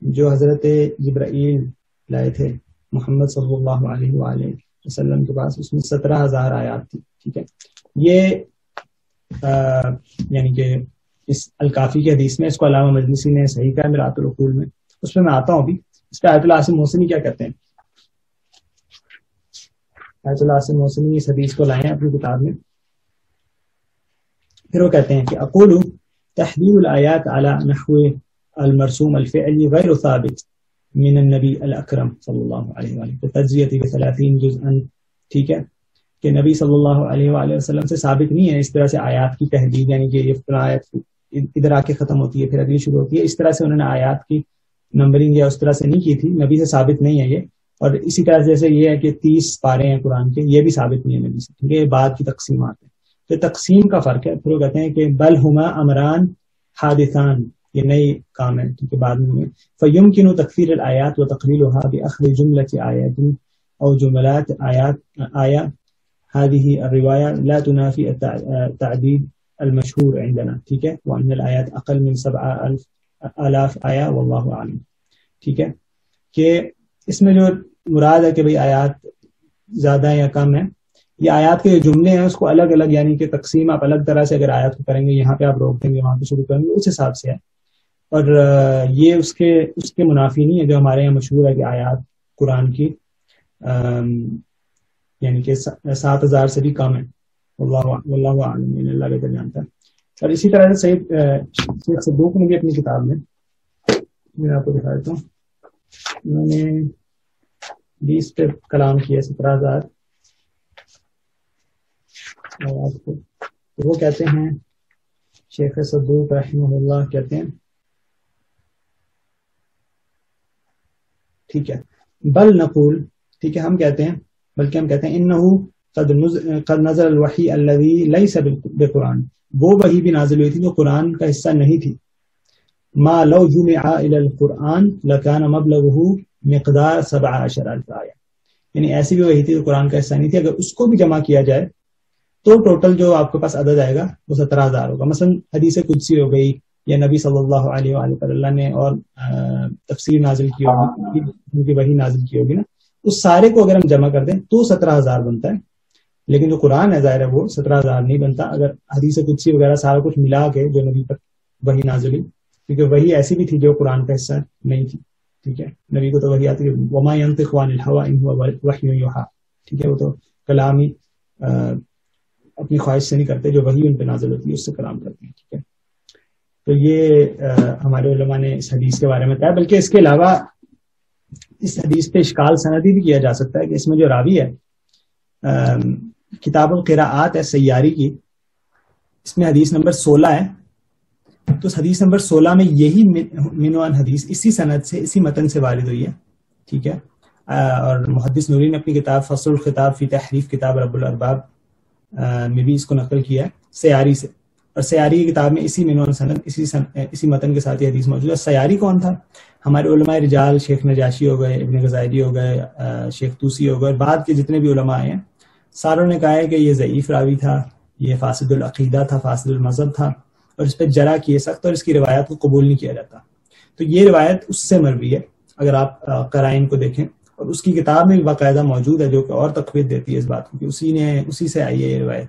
جو حضرت جبرائیل لائے تھے محمد صلی اللہ علیہ وآلہ وسلم کے پاس، اس میں 17,000 آیات تھی. ٹھیک ہے، یہ یعنی کہ اس الکافی کی حدیث میں، اس کو علامہ مجلسی نے صحیح کہا مرآت العقول میں، اس پہ میں آتا ہوں ابھی. اس پہ آیت اللہ عاصم محسنی کیا کہتے ہیں؟ آیت اللہ عاصم محسنی اس حدیث کو لائے ہیں اپنی کتاب میں. پھر وہ کہتے ہیں کہ اقول تحدید الآیات علی نحو المرسوم الفعلی غیر ثابت من النبی الاکرم صلی اللہ علیہ وآلہ تجزیت ب30 جزءا. ٹھیک ہے، کہ نبی صلی اللہ علیہ وآلہ وسلم سے ثابت نہیں ہے اس طرح سے آیات کی تحدید، یعنی کہ یہ آیت ادھر آ کے ختم ہوتی ہے پھر اگلی شروع ہوتی ہے، اس طرح سے انہوں نے آیات کی نمبرنگ یا اس طرح سے نہیں کی تھی، نبی سے ثابت نہیں ہے یہ. اور اسی طرح جیسے یہ ہے کہ 30 پارے ہیں قرآن کے، یہ بھی ثابت نہیں ہے نبی سے، ٹھیک ہے، یہ بعد کی تقسیمات ہیں. تو تقسیم کا فرق ہے. پھر وہ کہتے ہیں کہ بل ہما امران حادثان، یہ نئی کام ہے کیونکہ بعد میں فیمکن تکفیر الآیات وتقلیلها باخذ جملة آیات او جملات آیات آیا هذه الرواية لا تنافي التعديد المشهور عندنا. ٹھیک ہے، وان الآیات اقل من 7,000 آیا واللہ اعلم. ٹھیک ہے، کہ اس میں جو مراد ہے کہ بھئی آیات زیادہ ہے یا کم ہے، یہ آیات کے جو جملے ہیں اس کو الگ الگ، یعنی کہ تقسیم آپ الگ طرح سے اگر آیات کو کریں گے، یہاں پہ آپ روک دیں گے وہاں پہ شروع کریں گے، اس حساب سے ہے. اور یہ اس کے منافی نہیں ہے جو ہمارے یہاں مشہور ہے کہ آیات قرآن کی یعنی کہ 7,000 سے بھی کم ہے. واللہ اعلم، اللہ بہتر جانتا ہے. اور اسی طرح سے شیخ صدوق نے بھی اپنی کتاب میں آپ کو دکھا دیتا ہوں، انہوں نے 20 پہ کلام کیا 17,000 آیات کو. وہ کہتے ہیں شیخ صدوق رحمہ اللہ کہتے ہیں، ٹھیک ہے، بل نقول، ٹھیک ہے، ہم کہتے ہیں، بلکہ ہم کہتے ہیں انہو قد نزل الوحی الذی لیس بقرآن، وہ وحی بھی نازل ہوئی تھی جو قرآن کا حصہ نہیں تھی. ما لو جمع الى القرآن لکان مبلغہ مقدار 17,000 آیہ، یعنی ایسی بھی وحی تھی جو قرآن کا حصہ نہیں تھی، اگر اس کو بھی جمع کیا جائے تو ٹوٹل جو آپ کے پاس عدد آئے گا وہ 17,000 ہوگا. مثلا حدیث قدسی ہو گئی، یا نبی صلی اللہ علیہ وآلہ پر اللہ نے اور تفسیر نازل کی ہوگی، ان کی وحی نازل کی ہوگی نا، اس سارے کو اگر ہم جمع کر دیں تو 17,000 بنتا ہے. لیکن جو قرآن ہے ظاہر ہے وہ 17,000 نہیں بنتا اگر حدیث قدسی وغیرہ سارا کچھ ملا کے جو نبی پر وحی نازل ہوئی، کیونکہ وحی ایسی بھی تھی جو قرآن کا حصہ نہیں تھی. ٹھیک ہے، نبی کو تو وحی آتی ہے، وما ينطق عن الهوى ان هو وحی یوحى. ٹھیک ہے، وہ تو کلامی اپنی خواہش سے نہیں کرتے، جو وحی ان پہ نازل ہوتی ہے اس سے کلام کرتے ہیں. ٹھیک ہے، تو یہ ہمارے علماء نے اس حدیث کے بارے میں بتایا. بلکہ اس کے علاوہ اس حدیث پہ اشکال سندی بھی کیا جا سکتا ہے کہ اس میں جو راوی ہے کتاب القراءات ہے سیاری کی، اس میں حدیث نمبر 16 ہے، تو اس حدیث نمبر 16 میں یہی منوان حدیث اسی سند سے، اسی متن سے وارد ہوئی ہے. ٹھیک ہے، اور محدث نوری نے اپنی کتاب فصل الخطاب فی تحریف کتاب رب الارباب میں بھی اس کو نقل کیا ہے سیاری سے. اور سیاری کی کتاب میں اسی منوان سند اسی متن کے ساتھ یہ حدیث موجود ہے. سیاری کون تھا؟ ہمارے علماء رجال، شیخ نجاشی ہو گئے، ابن غزائری ہو گئے، شیخ توسی ہو گئے، بعد کے جتنے بھی علماء ہیں ساروں نے کہا ہے کہ یہ ضعیف راوی تھا، یہ فاسد العقیدہ تھا، فاسد المذہب تھا، اور اس پہ جرح کیے سخت، اور اس کی روایت کو قبول نہیں کیا جاتا. تو یہ روایت اس سے مروی ہے اگر آپ قرائن کو دیکھیں، اور اس کی کتاب میں باقاعدہ موجود ہے جو کہ اور تقویت دیتی ہے اس بات کو کہ اسی سے آئی ہے یہ روایت.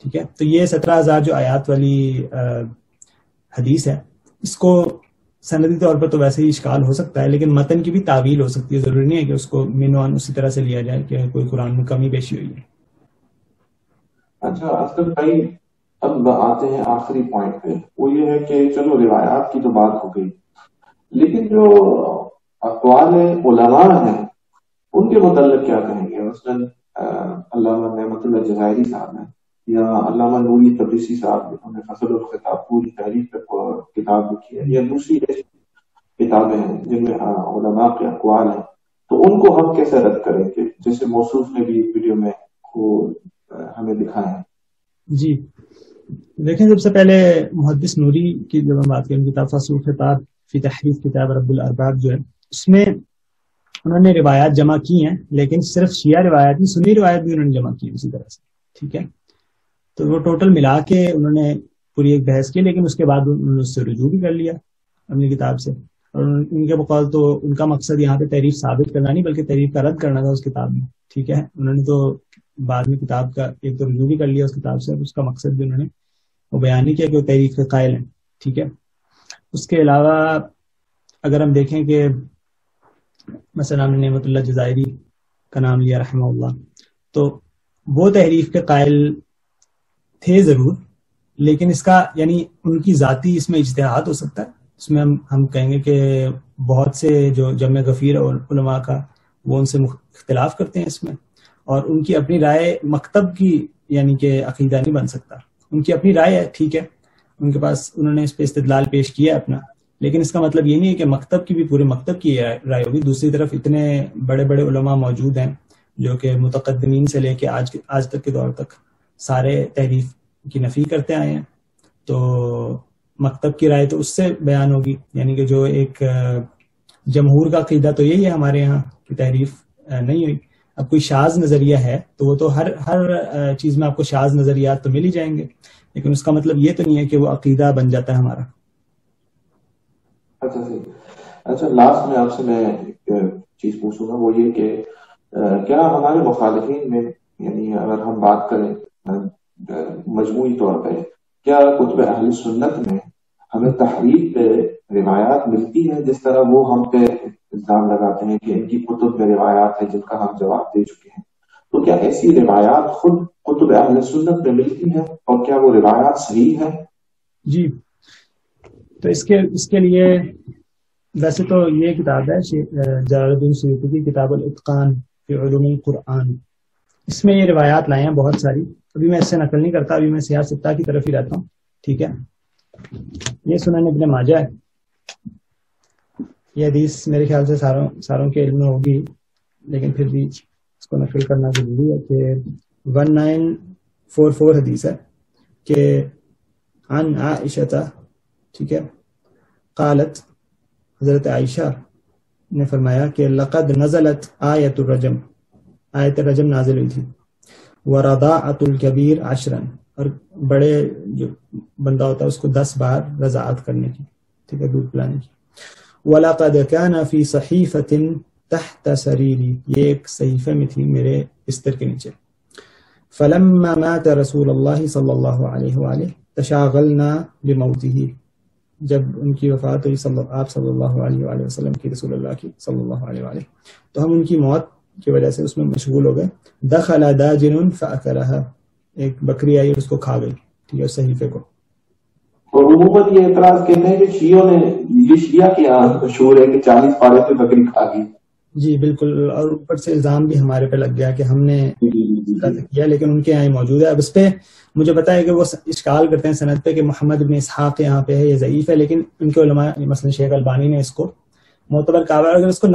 ٹھیک ہے، تو یہ 17,000 جو آیات والی حدیث ہے، اس کو سندی طور پر تو ویسے ہی اشکال ہو سکتا ہے، لیکن متن کی بھی تعویل ہو سکتی ہے. ضروری نہیں ہے کہ اس کو مینوان اسی طرح سے لیا جائے کہ کوئی قرآن میں کمی بیشی ہوئی ہے. اچھا اسکر بھائی، اب آتے ہیں آخری پوائنٹ پہ، وہ یہ ہے کہ چلو روایات کی تو بات ہو گئی، لیکن جو اقوال علماء ہیں ان کے متعلق کیا کہیں گے؟ مثلاً علامہ نعمت اللہ جزائری صاحب ہیں یا علامہ نوری تبریسی صاحب، جنہوں نے فصل الخطاب پوری تحریر پہ کتاب لکھی ہے، یا دوسری کتابیں ہیں جن میں علماء کے اقوال ہیں، تو ان کو ہم کیسے رد کریں گے؟ جیسے موصوف نے بھی ویڈیو میں ہمیں دکھائے ہیں. جی دیکھیں، سب سے پہلے محدث نوری کی جب ہم بات کریں، کتاب فصل الخطاب فی تحریف کتاب رب الارباب جو ہے، اس میں انہوں نے روایات جمع کی ہیں، لیکن صرف شیعہ روایات نہیں، سنی روایت بھی انہوں نے جمع کی اسی طرح سے. ٹھیک ہے، تو وہ ٹوٹل ملا کے انہوں نے پوری ایک بحث کی، لیکن اس کے بعد انہوں نے اس سے رجوع بھی کر لیا اپنی کتاب سے. اور ان کے بقول تو ان کا مقصد یہاں پہ تحریف ثابت کرنا نہیں بلکہ تحریف کا رد کرنا تھا اس کتاب میں. ٹھیک ہے، انہوں نے تو بعد میں کتاب کا ایک تو رجوع بھی کر لیا اس کتاب سے، اور اس کا مقصد بھی انہوں نے وہ بیان نہیں کیا کہ وہ تحریف کے قائل ہیں. ٹھیک ہے، اس کے علاوہ اگر ہم دیکھیں کہ مثلا نعمت اللہ جزائری کا نام لیا رحمہ اللہ، تو وہ تحریف کے قائل تھے ضرور، لیکن اس کا یعنی ان کی ذاتی اس میں اجتہاد ہو سکتا ہے. اس میں ہم کہیں گے کہ بہت سے جو جمع غفیر علماء کا وہ ان سے اختلاف کرتے ہیں اس میں، اور ان کی اپنی رائے مکتب کی یعنی کہ عقیدہ نہیں بن سکتا. ان کی اپنی رائے ہے، ٹھیک ہے، ان کے پاس انہوں نے اس پہ استدلال پیش کیا ہے اپنا، لیکن اس کا مطلب یہ نہیں ہے کہ مکتب کی بھی پورے مکتب کی رائے ہوگی. دوسری طرف اتنے بڑے بڑے علماء موجود ہیں جو کہ متقدمین سے لے کے آج تک کے دور تک سارے تحریف کی نفی کرتے آئے ہیں، تو مکتب کی رائے تو اس سے بیان ہوگی. یعنی کہ جو ایک جمہور کا عقیدہ تو یہی ہے ہمارے یہاں کہ تحریف نہیں ہوئی. اب کوئی شاذ نظریہ ہے تو وہ تو ہر چیز میں آپ کو شاذ نظریات تو مل ہی جائیں گے، لیکن اس کا مطلب یہ تو نہیں ہے کہ وہ عقیدہ بن جاتا ہے ہمارا. اچھا لاسٹ میں آپ سے میں ایک چیز پوچھوں گا، وہ یہ کہ کیا ہمارے مخالفین میں، یعنی اگر ہم بات کریں مجموعی طور پہ، کیا کتب اہل سنت میں ہمیں تحریف پہ روایات ملتی ہیں جس طرح وہ ہم پہ الزام لگاتے ہیں کہ ان کی کتب میں روایات ہیں جن کا ہم جواب دے چکے ہیں؟ تو کیا ایسی روایات خود کتب اہل سنت میں ملتی ہیں، اور کیا وہ روایات صحیح ہیں؟ جی، تو اس کے لیے ویسے تو یہ کتاب ہے جلال الدین سیوطی کی کتاب الاتقان فی علوم القرآن، اس میں یہ روایات لائے ہیں بہت ساری. ابھی میں اس سے نقل نہیں کرتا، ابھی میں سیاہ ستہ کی طرف ہی رہتا ہوں. ٹھیک ہے، یہ سنن ابن ماجہ ہے. یہ حدیث میرے خیال سے ساروں کے علم میں ہوگی، لیکن پھر بھی اس کو نقل کرنا ضروری ہے کہ 1944 حدیث ہے کہ عن عائشہ، ٹھیک ہے، قالت، حضرت عائشہ نے فرمایا کہ لقد نزلت آیت الرجم، آیت الرجم نازل ہوئی تھی، ورضاعۃ الکبیر 10، اور بڑے جو بندہ ہوتا ہے اس کو 10 بار رضاعت کرنے کی، ٹھیک ہے، دودھ پلانے کی. وَلَقَدْ كَانَ فِي صَحِيفَةٍ تَحْتَ سَرِيرِي، یہ ایک صحیفے میں تھی میرے بستر کے نیچے. فَلَمَّا مَاتَ رَسُولُ اللَّهِ صلی اللہ علیہ وآلہ تَشَاغَلْنَا بِمَوْتِهِ، جب ان کی وفات ہوئی آپ صلی اللہ علیہ وآلہ وسلم کی، رسول اللہ کی صلی اللہ علیہ وآلہ، تو ہم ان کی موت کی وجہ سے اس میں مشغول ہو گئے. دخل داجن فأكلها، ایک بکری آئی اور اس کو کھا گئی، ٹھیک ہے، صحیفے کو. اور عموماً یہ اعتراض کہتے ہیں کہ شیعوں نے، یہ شیعہ کی مشہور ہے کہ 40 پارے پہ بکری کھا گئی. جی بالکل، اور اوپر سے الزام بھی ہمارے پہ لگ گیا کہ ہم نے کیا، لیکن ان کے یہاں موجود ہے. اب اس پہ مجھے پتا ہے کہ وہ اشکال کرتے ہیں سند پہ کہ محمد بن اسحاق یہاں پہ ہے، یہ ضعیف ہے، لیکن ان کے علماء مثلا شیخ البانی نے اس کو معتبر کہا. اگر اس کو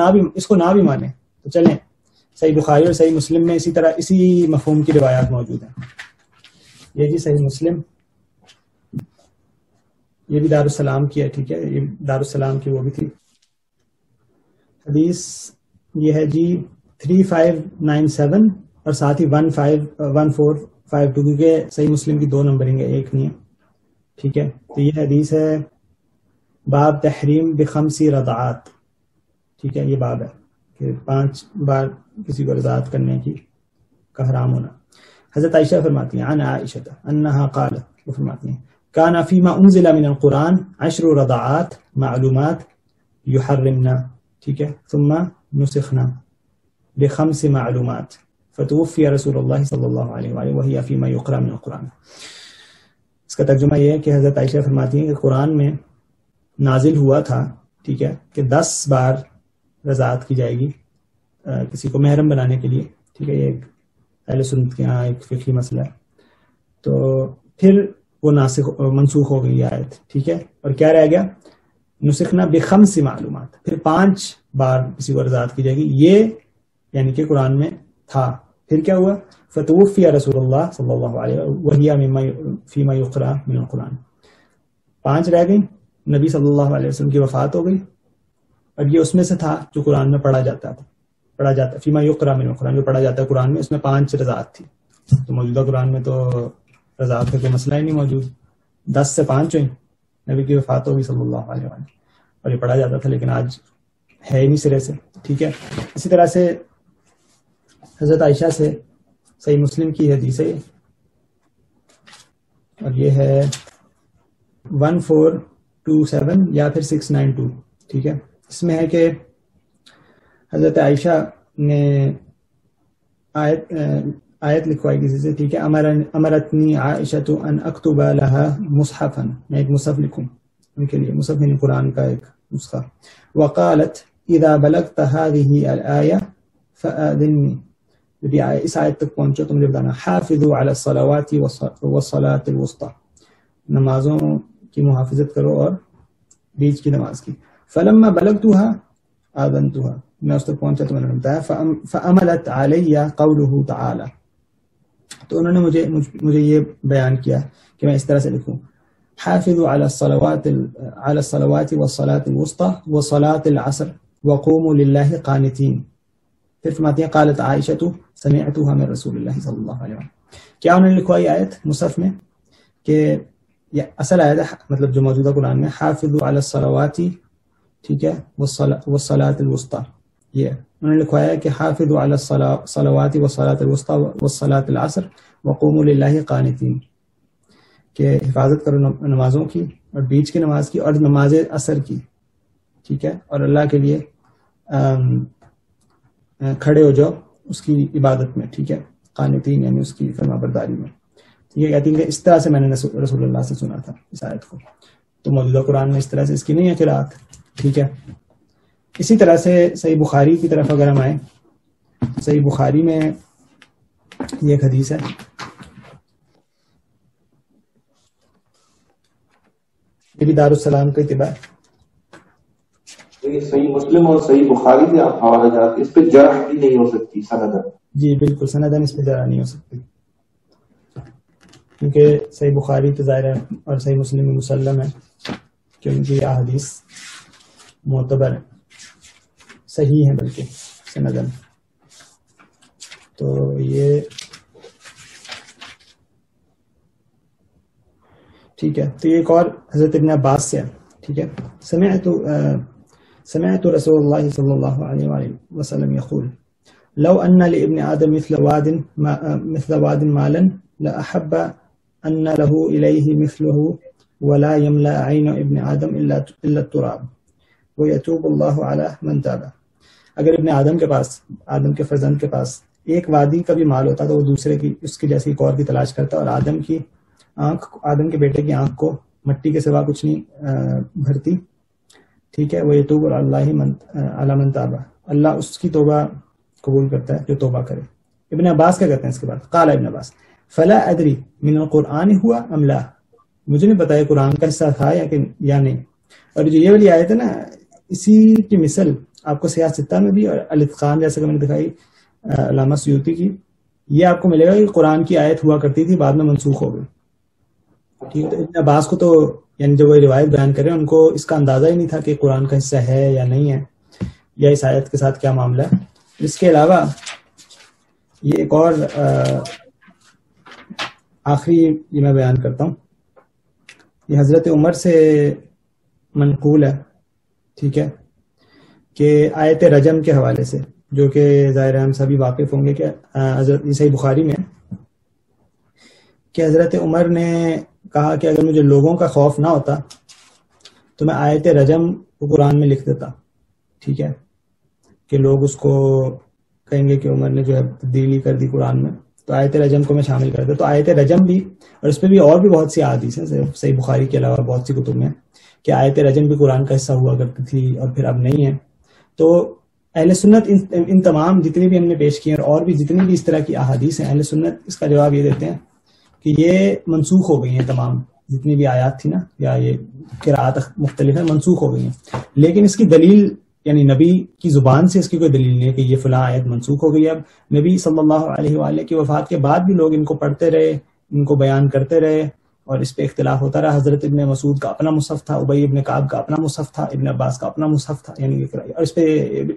نہ بھی مانے تو چلیں، صحیح بخاری اور صحیح مسلم میں اسی طرح اسی مفہوم کی روایات موجود ہیں. یہ جی صحیح مسلم، یہ بھی دارالسلام کی ہے، ٹھیک ہے، یہ دارالسلام کی وہ بھی تھی حدیث. یہ ہے جی 3597 اور ساتھ ہی 52 کیونکہ صحیح مسلم کی 2 نمبرنگ ہے، 1 نہیں ہے. ٹھیک ہے، تو یہ حدیث ہے باب تحریم ب5 رضعات. ٹھیک ہے، یہ باب ہے کہ 5 بار کسی کو رضاعت کرنے کی کا حرام ہونا. حضرت عائشہ فرماتی ہیں عن عائشہ انہا قالت، وہ فرماتی ہیں کان فیما انزل من القرآن 10 رضعات معلومات یحرمنا. ٹھیک ہے، ثم نسخنا ب5 معلومات فتوفی رسول اللہ صلی اللہ علیہ وآلہ وہی فیما یقرأ من القرآن. اس کا ترجمہ یہ ہے کہ حضرت عائشہ فرماتی ہیں کہ قرآن میں نازل ہوا تھا، ٹھیک ہے، کہ 10 بار رضاعت کی جائے گی کسی کو محرم بنانے کے لیے. ٹھیک ہے، یہ ایک اہل سنت کے یہاں ایک فقہی مسئلہ ہے. تو پھر وہ منسوخ ہو گئی آیت. ٹھیک ہے، اور کیا رہ گیا؟ نسخنا ب5 معلومات، پھر 5 بار کسی کو رضاعت کی جائے گی. یہ یعنی کہ قرآن میں تھا. پھر کیا ہوا؟ فتوفی رسول اللہ صلی اللہ علیہ وسلم فیما یقرأ من القرآن. 5 رہ گئی، نبی صلی اللہ علیہ وسلم کی وفات ہو گئی، اور یہ اس میں سے تھا جو قرآن میں پڑھا جاتا فیما یقرأ من القرآن، جو پڑھا جاتا ہے قرآن میں، اس میں 5 رضاعت تھی. تو موجودہ قرآن میں تو رضاعت کا کوئی مسئلہ ہی نہیں موجود. 10 سے 5 ہوئی، نبی کی وفات ہوگی صلی اللہ علیہ وسلم، اور یہ پڑھا جاتا تھا، لیکن آج ہے ہی نہیں سرے سے. ٹھیک ہے، اسی طرح سے حضرت عائشہ سے صحیح مسلم کی حدیث ہے، اور یہ ہے 1427 یا پھر 692. ٹھیک ہے، اس میں ہے کہ حضرت عائشہ نے آیت لکھوائی کسی سے. ٹھیک ہے، امرتنی عائشہ ان اکتب لها مصحفا، میں ایک مصحف لکھوں ان کے لیے، مصحف یعنی قرآن کا ایک نسخہ. وقالت اذا بلغت هذه الآية فآذنني، جب اس آیت تک پہنچو تو مجھے بتانا. حافظوا علی الصلوات والصلاة الوسطى، نمازوں کی محافظت کرو اور بیچ کی نماز کی. فلما بلغتها آذنتها، میں اس تک پہنچا تو میں نے بتایا. فعملت علی قوله تعالی، تو انہوں نے مجھے یہ بیان کیا کہ میں اس طرح سے لکھوں. حافظوا علی الصلوات والصلاة الوسطى وصلاة العصر وقوموا للہ قانتین. پھر فرماتی ہیں قالت عائشہ سمعتها من رسول اللہ صلی اللہ علیہ وسلم. کیا انہوں نے لکھوائی آیت مصحف میں کہ یہ اصل آیت ہے، مطلب جو موجودہ قرآن میں حافظوا علی الصلوات، ٹھیک ہے، والصلاة الوسطى، یہ انہوں نے لکھوایا کہ حافظوا علی الصلوات والصلاة الوسطى والصلاة العصر وقوموا للہ قانتین، کہ حفاظت کرو نمازوں کی اور بیچ کی نماز کی اور نماز عصر کی. ٹھیک ہے، اور اللہ کے لیے کھڑے ہو جاؤ اس کی عبادت میں. ٹھیک ہے، قانتین یعنی اس کی فرما برداری میں. یہ کہتی ہیں کہ اس طرح سے میں نے رسول اللہ سے سنا تھا اس آیت کو. تو موجودہ قرآن میں اس طرح سے اس کی نہیں ہے قرات. ٹھیک ہے، اسی طرح سے صحیح بخاری کی طرف اگر ہم آئیں، صحیح بخاری میں یہ ایک حدیث ہے، یہ بھی دارالسلام کا اتباع. صحیح مسلم اور صحیح بخاری سے آپ حوالہ جاتے، اس پہ جرح بھی نہیں ہو سکتی سندن. جی بالکل، سندن اس پہ جرح نہیں ہو سکتی، کیونکہ صحیح بخاری تو ظاہر ہے اور صحیح مسلم میں مسلم ہے کہ ان کی احادیث معتبر ہے، صحیح ہے بلکہ سندن. تو یہ ٹھیک ہے. تو یہ ایک اور حضرت ابن عباس سے ہے. ٹھیک ہے، سمعت رسول اللہ صلی اللہ علیہ وآلہ وسلم یقول لو ان لابن آدم مثل واد مالا لأحب ان له الیہ مثله ولا يملأ عین ابن آدم الا التراب ویتوب اللہ علی من تاب. اگر ابن آدم کے پاس، آدم کے فرزند کے پاس ایک وادی کا بھی مال ہوتا تو وہ دوسرے کی، اس کی جیسی ایک اور کی تلاش کرتا، اور آدم کی آنکھ، آدم کے بیٹے کی آنکھ کو مٹی کے سوا کچھ نہیں بھرتی. ٹھیک ہے، وہ یتوب اللہ علی من تاب، اللہ اس کی توبہ قبول کرتا ہے جو توبہ کرے. ابن عباس کیا کہتے ہیں اس کے بعد؟ قال ابن عباس فلا ادری من القرآن ہوا ام لا، مجھے نہیں پتا ہے قرآن کا حصہ تھا یا نہیں. اور جو یہ والی آیت ہے نا، اسی کی مثل آپ کو سیاہ ستہ میں بھی اور الاتقان جیسے کہ میں نے دکھائی علامہ سیوطی کی، یہ آپ کو ملے گا کہ قرآن کی آیت ہوا کرتی تھی، بعد میں منسوخ ہو گئی. ٹھیک ہے، ابن عباس کو تو یعنی جو وہ روایت بیان کرے ان کو اس کا اندازہ ہی نہیں تھا کہ قرآن کا حصہ ہے یا نہیں ہے، یا اس آیت کے ساتھ کیا معاملہ ہے. اس کے علاوہ یہ ایک اور آخری یہ میں بیان کرتا ہوں. یہ حضرت عمر سے منقول ہے, ٹھیک ہے, کہ آیت رجم کے حوالے سے, جو کہ ظاہر ہم سبھی واقف ہوں گے کہ حضرت صحیح بخاری میں کہ حضرت عمر نے کہا کہ اگر مجھے لوگوں کا خوف نہ ہوتا تو میں آیت رجم کو قرآن میں لکھ دیتا, ٹھیک ہے, کہ لوگ اس کو کہیں گے کہ عمر نے جو ہے تبدیلی کر دی قرآن میں, تو آیت رجم کو میں شامل کر دیا. تو آیت رجم بھی, اور اس پہ بھی اور بھی بہت سی احادیث ہیں صحیح بخاری کے علاوہ بہت سی کتب میں, کہ آیت رجم بھی قرآن کا حصہ ہوا کرتی تھی اور پھر اب نہیں ہے. تو اہل سنت ان تمام جتنے بھی ہم نے پیش کیے اور بھی جتنی بھی اس طرح کی احادیث ہیں, اہل سنت اس کا جواب یہ دیتے ہیں کہ یہ منسوخ ہو گئی ہیں. تمام جتنی بھی آیات تھی نا, یا یہ قرآت مختلف ہیں, منسوخ ہو گئی ہیں. لیکن اس کی دلیل, یعنی نبی کی زبان سے اس کی کوئی دلیل نہیں ہے کہ یہ فلاں آیت منسوخ ہو گئی. اب نبی صلی اللہ علیہ وآلہ کی وفات کے بعد بھی لوگ ان کو پڑھتے رہے, ان کو بیان کرتے رہے, اور اس پہ اختلاف ہوتا رہا. حضرت ابن مسعود کا اپنا مصحف تھا, ابی ابن کعب کا اپنا مصحف تھا, ابن عباس کا اپنا مصحف تھا, یعنی اور اس پہ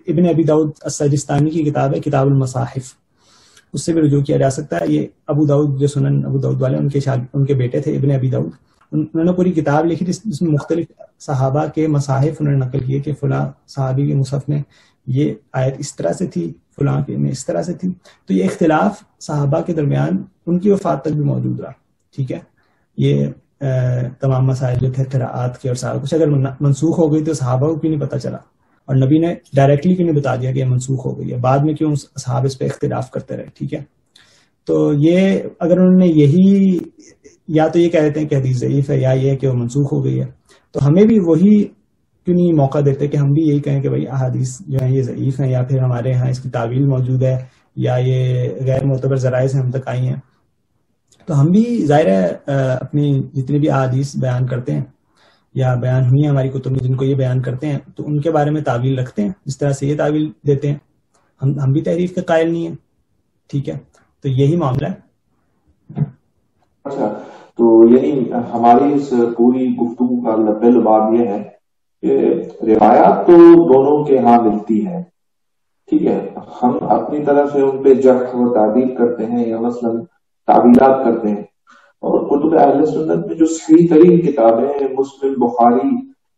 ابن ابی داؤد السجستانی کی کتاب ہے کتاب المصاحف, اس سے بھی رجوع کیا جا سکتا ہے. یہ ابو داؤد, جو سنن ابو داؤد والے, ان کے بیٹے تھے ابن ابی داؤد, انہوں نے پوری کتاب لکھی جس میں مختلف صحابہ کے مصاحف انہوں نے نقل کیے کہ فلاں صحابی کے مصحف میں یہ آیت اس طرح سے تھی, فلاں کے میں اس طرح سے تھی. تو یہ اختلاف صحابہ کے درمیان ان کی وفات تک بھی موجود رہا, ٹھیک ہے. یہ تمام مسائل جو تھے قراءات کے اور سارا کچھ اگر منسوخ ہو گئی تو صحابہ کو کیوں نہیں پتہ چلا, اور نبی نے ڈائریکٹلی کیوں نہیں بتا دیا کہ یہ منسوخ ہو گئی ہے, بعد میں کیوں صحابہ اس پہ اختلاف کرتے رہے, ٹھیک ہے. تو یہ اگر انہوں نے یہی, یا تو یہ کہہ دیتے ہیں کہ حدیث ضعیف ہے, یا یہ کہ وہ منسوخ ہو گئی ہے, تو ہمیں بھی وہی کیوں نہیں موقع دیتے کہ ہم بھی یہی کہیں کہ بھائی احادیث جو ہیں یہ ضعیف ہیں, یا پھر ہمارے ہاں اس کی تعویل موجود ہے, یا یہ غیر معتبر ذرائع سے ہم تک آئی ہیں. تو ہم بھی ظاہر ہے اپنی جتنی بھی احادیث بیان کرتے ہیں یا بیان ہوئی ہیں ہماری کتب میں جن کو یہ بیان کرتے ہیں, تو ان کے بارے میں تعویل رکھتے ہیں جس طرح سے یہ تعویل دیتے ہیں. ہم بھی تحریف کے قائل نہیں ہیں, ٹھیک ہے. تو یہی معاملہ ہے. اچھا, تو یعنی ہماری اس پوری گفتگو کا لب لباب یہ ہے کہ روایات تو دونوں کے ہاں ملتی ہے, ٹھیک ہے. ہم اپنی طرف سے ان پہ جرح و تعدیل کرتے ہیں یا مثلاً تعویلات کرتے ہیں, اور کتب اہل سنت میں جو صحیح ترین کتابیں مسلم بخاری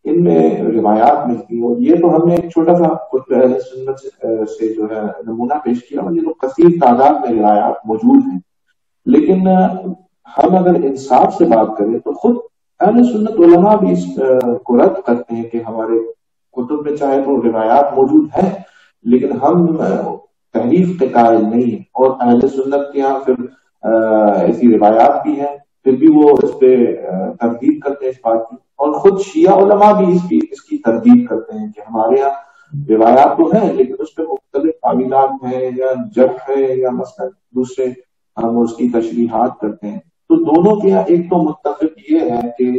ان میں روایات ملتی ہیں. اور یہ تو ہم نے ایک چھوٹا سا کتب اہل سنت سے جو ہے نمونہ پیش کیا, اور یہ تو کثیر تعداد میں روایات موجود ہیں. لیکن ہم اگر انصاف سے بات کریں تو خود اہل سنت علماء بھی اس کو رد کرتے ہیں کہ ہمارے کتب میں چاہے تو روایات موجود ہیں لیکن ہم تحریف کے قائل نہیں ہیں. اور اہل سنت کے یہاں پھر ایسی روایات بھی ہیں, پھر بھی وہ اس پہ تردید کرتے ہیں اس بات کی. اور خود شیعہ علماء بھی اس کی تردید کرتے ہیں کہ ہمارے یہاں روایات تو ہیں لیکن اس پہ مختلف تعویلات ہیں یا جرح ہے یا مثلا دوسرے ہم اس کی تشریحات کرتے ہیں. تو دونوں کے یہاں ایک تو متفق یہ ہے کہ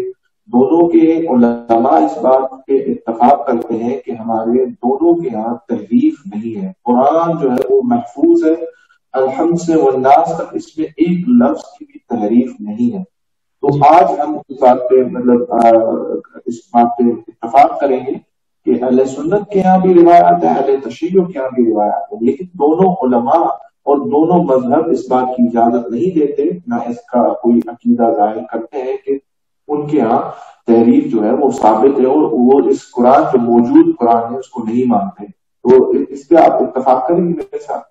دونوں کے علماء اس بات پہ اتفاق کرتے ہیں کہ ہمارے دونوں کے یہاں تحریف نہیں ہے. قرآن جو ہے وہ محفوظ ہے, الحمد سے والناس تک اس میں ایک لفظ کی بھی تحریف نہیں ہے. تو آج ہم اس بات پہ اس بات پہ اتفاق کریں گے کہ اہل سنت کے یہاں بھی روایات ہیں, اہل تشیع کے یہاں بھی روایات ہیں, لیکن دونوں علماء اور دونوں مذہب اس بات کی اجازت نہیں دیتے, نہ اس کا کوئی عقیدہ ظاہر کرتے ہیں کہ ان کے ہاں تحریف جو ہے وہ ثابت ہے, اور وہ اس قرآن جو موجود قرآن ہے اس کو نہیں مانتے. تو اس پہ آپ اتفاق کریں گے میرے ساتھ؟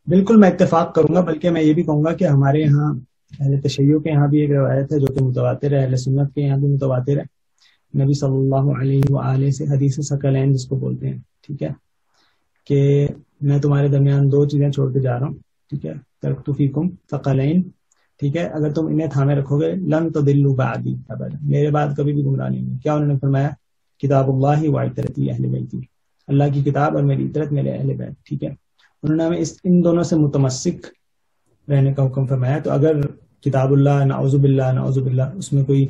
بالکل میں اتفاق کروں گا, بلکہ میں یہ بھی کہوں گا کہ ہمارے یہاں اہل تشیع کے یہاں بھی ایک روایت ہے جو کہ متواتر ہے, اہل سنت کے یہاں بھی متواتر ہے. نبی صلی اللہ علیہ وآلہ سے حدیث ثقلین جس کو بولتے ہیں, ٹھیک ہے, کہ میں تمہارے درمیان دو چیزیں چھوڑ کے جا رہا ہوں, ٹھیک ہے, ترکت فیکم ثقلین, ٹھیک ہے, اگر تم انہیں تھامے رکھو گے لن تضلوا بعدی ابدا, میرے بعد کبھی بھی گمراہ نہیں ہوگی. کیا انہوں نے فرمایا؟ کتاب اللہ و عترتی اہل بیتی, اللہ کی کتاب اور میری عترت میرے اہل بیت, ٹھیک ہے. انہوں نے ہمیں ان دونوں سے متمسک رہنے کا حکم فرمایا. تو اگر کتاب اللہ نعوذ باللہ اس میں کوئی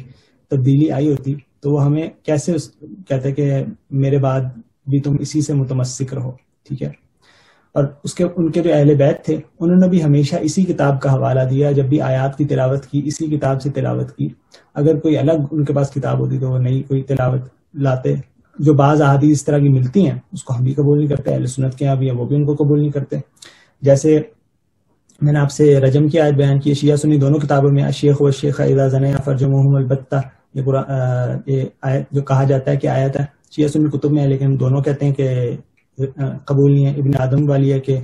تبدیلی آئی ہوتی تو وہ ہمیں کیسے کہتے کہ میرے بعد بھی تم اسی سے متمسک رہو, ٹھیک ہے. اور ان کے جو اہل بیت تھے انہوں نے بھی ہمیشہ اسی کتاب کا حوالہ دیا, جب بھی آیات کی تلاوت کی اسی کتاب سے تلاوت کی. اگر کوئی الگ ان کے پاس کتاب ہوتی تو وہ نئی کوئی تلاوت لاتے. جو بعض احادیث اس طرح کی ملتی ہیں اس کو ہم بھی قبول نہیں کرتے, اہل سنت کے یہاں بھی ہیں وہ بھی ان کو قبول نہیں کرتے. جیسے میں نے آپ سے رجم کی آیت بیان کی. شیعہ سنی دونوں کتابوں میں الشیخ والشیخہ اذا زنیا فرجموہم البتہ، یہ آیت جو کہا جاتا ہے کہ آیت ہے شیعہ سنی کتب میں ہے، لیکن دونوں کہتے ہیں کہ قبول نہیں ہے. ابن آدم والی ہے کہ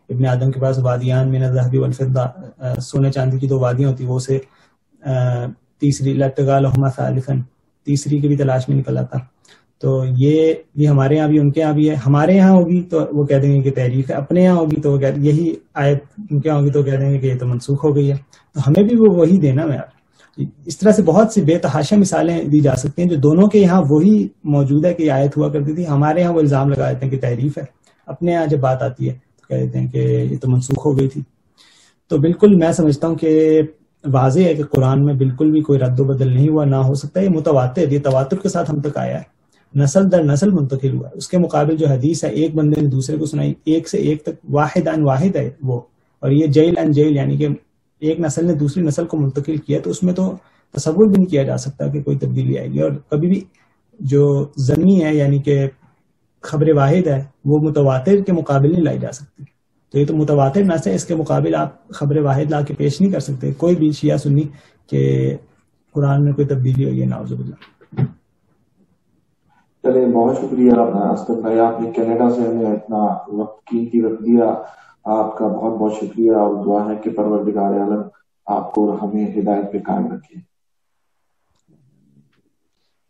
ابن آدم کے پاس وادیان من الذهب والفضہ، سونے چاندی کی 2 وادیاں ہوتی، وہ اسے تیسری لابتغاء لهما ثالثا، تیسری کی بھی تلاش میں نکل آتا. تو یہ ہمارے یہاں بھی ان کے یہاں بھی ہے. ہمارے یہاں ہوگی تو وہ کہہ دیں گے کہ تحریف ہے، اپنے یہاں ہوگی تو وہ یہی آیت ان کے یہاں ہوگی تو کہہ دیں گے کہ یہ تو منسوخ ہو گئی ہے. تو ہمیں بھی وہ وہی دینا ہے. اس طرح سے بہت سی بے تحاشا مثالیں دی جا سکتی ہیں جو دونوں کے یہاں وہی موجود ہے کہ یہ آیت ہوا کرتی تھی. ہمارے یہاں وہ الزام لگا دیتے ہیں کہ تحریف ہے، اپنے یہاں جب بات آتی ہے تو کہہ دیتے ہیں کہ یہ تو منسوخ ہو گئی تھی. تو بالکل میں سمجھتا ہوں کہ واضح ہے کہ قرآن میں بالکل بھی کوئی رد و بدل نہیں ہوا، نہ ہو سکتا. یہ متواتر، یہ تواتر کے ساتھ ہم تک آیا ہے، نسل در نسل منتقل ہوا ہے. اس کے مقابل جو حدیث ہے ایک بندے نے دوسرے کو سنائی، ایک سے ایک تک، واحد عن واحد ہے وہ. اور یہ جیل عن جیل، یعنی کہ ایک نسل نے دوسری نسل کو منتقل کیا، تو اس میں تو تصور بھی نہیں کیا جا سکتا کہ کوئی تبدیلی آئے گی. اور کبھی بھی جو ضمنی ہے یعنی کہ خبر واحد ہے وہ متواتر کے مقابل نہیں لائی جا سکتی. تو یہ تو متواتر نہ سے، اس کے مقابل آپ خبر واحد لا کے پیش نہیں کر سکتے کوئی بھی شیعہ سنی کہ قرآن میں کوئی تبدیلی ہوئی ہے، نعوذ باللہ. چلے بہت شکریہ اسکر بھائی، آپ نے کینیڈا سے ہمیں اتنا وقت قیمتی رکھ دیا. آپ کا بہت بہت شکریہ، اور دعا ہے کہ پروردگار عالم آپ کو ہمیں ہدایت پہ قائم رکھے.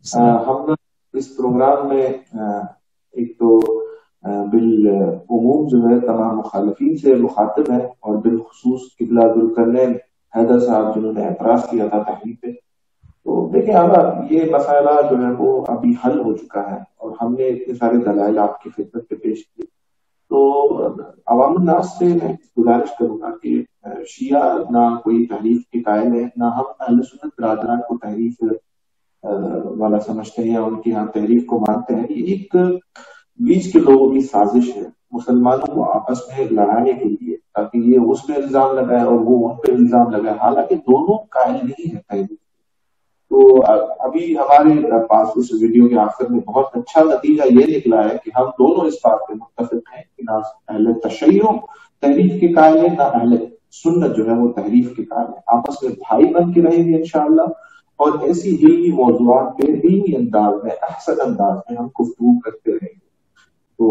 ہم اس پروگرام میں ایک تو بالعموم جو ہے تمام مخالفین سے مخاطب ہیں، اور بالخصوص قبلہ ذوالقرنین حیدر صاحب جنہوں نے اعتراض کیا تھا تحریر پہ. تو دیکھیں اب یہ مسئلہ جو ہے وہ ابھی حل ہو چکا ہے، اور ہم نے اتنے سارے دلائل آپ کی خدمت پہ پیش کیے. تو عوام الناس سے میں گزارش کروں گا کہ شیعہ نہ کوئی تحریف کے قائل ہے، نہ ہم اہل سنت برادران کو تحریف والا سمجھتے ہیں یا ان کی یہاں تحریف کو مانتے ہیں. یہ ایک بیچ کے لوگوں کی سازش ہے مسلمانوں کو آپس میں لڑانے کے لیے، تاکہ یہ اس پہ الزام لگائے اور وہ ان پہ الزام لگائے، حالانکہ دونوں قائل نہیں ہے تحریف. تو ابھی ہمارے پاس اس ویڈیو کے آخر میں بہت اچھا نتیجہ یہ نکلا ہے کہ ہم دونوں اس بات پہ متفق ہیں کہ نہ اہل تشیع تحریف کے قائل ہیں، نہ اہل سنت جو ہے وہ تحریف کے قائل ہیں. آپس میں بھائی بن کے رہیں گے انشاءاللہ، اور ایسی علمی موضوعات پہ علمی انداز میں، احسن انداز میں ہم گفتگو کرتے رہیں گے. تو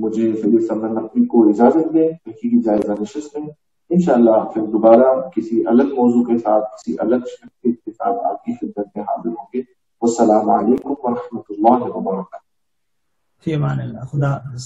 مجھے سید سمر نقوی کو اجازت دیں تحقیقی جائزہ نشست میں. انشاءاللہ پھر دوبارہ کسی الگ موضوع کے ساتھ، کسی الگ شخصیت کے ساتھ آپ کی خدمت میں حاضر ہوں گے. والسلام علیکم ورحمۃ اللہ وبرکاتہ. فی امان اللہ. خدا حافظ.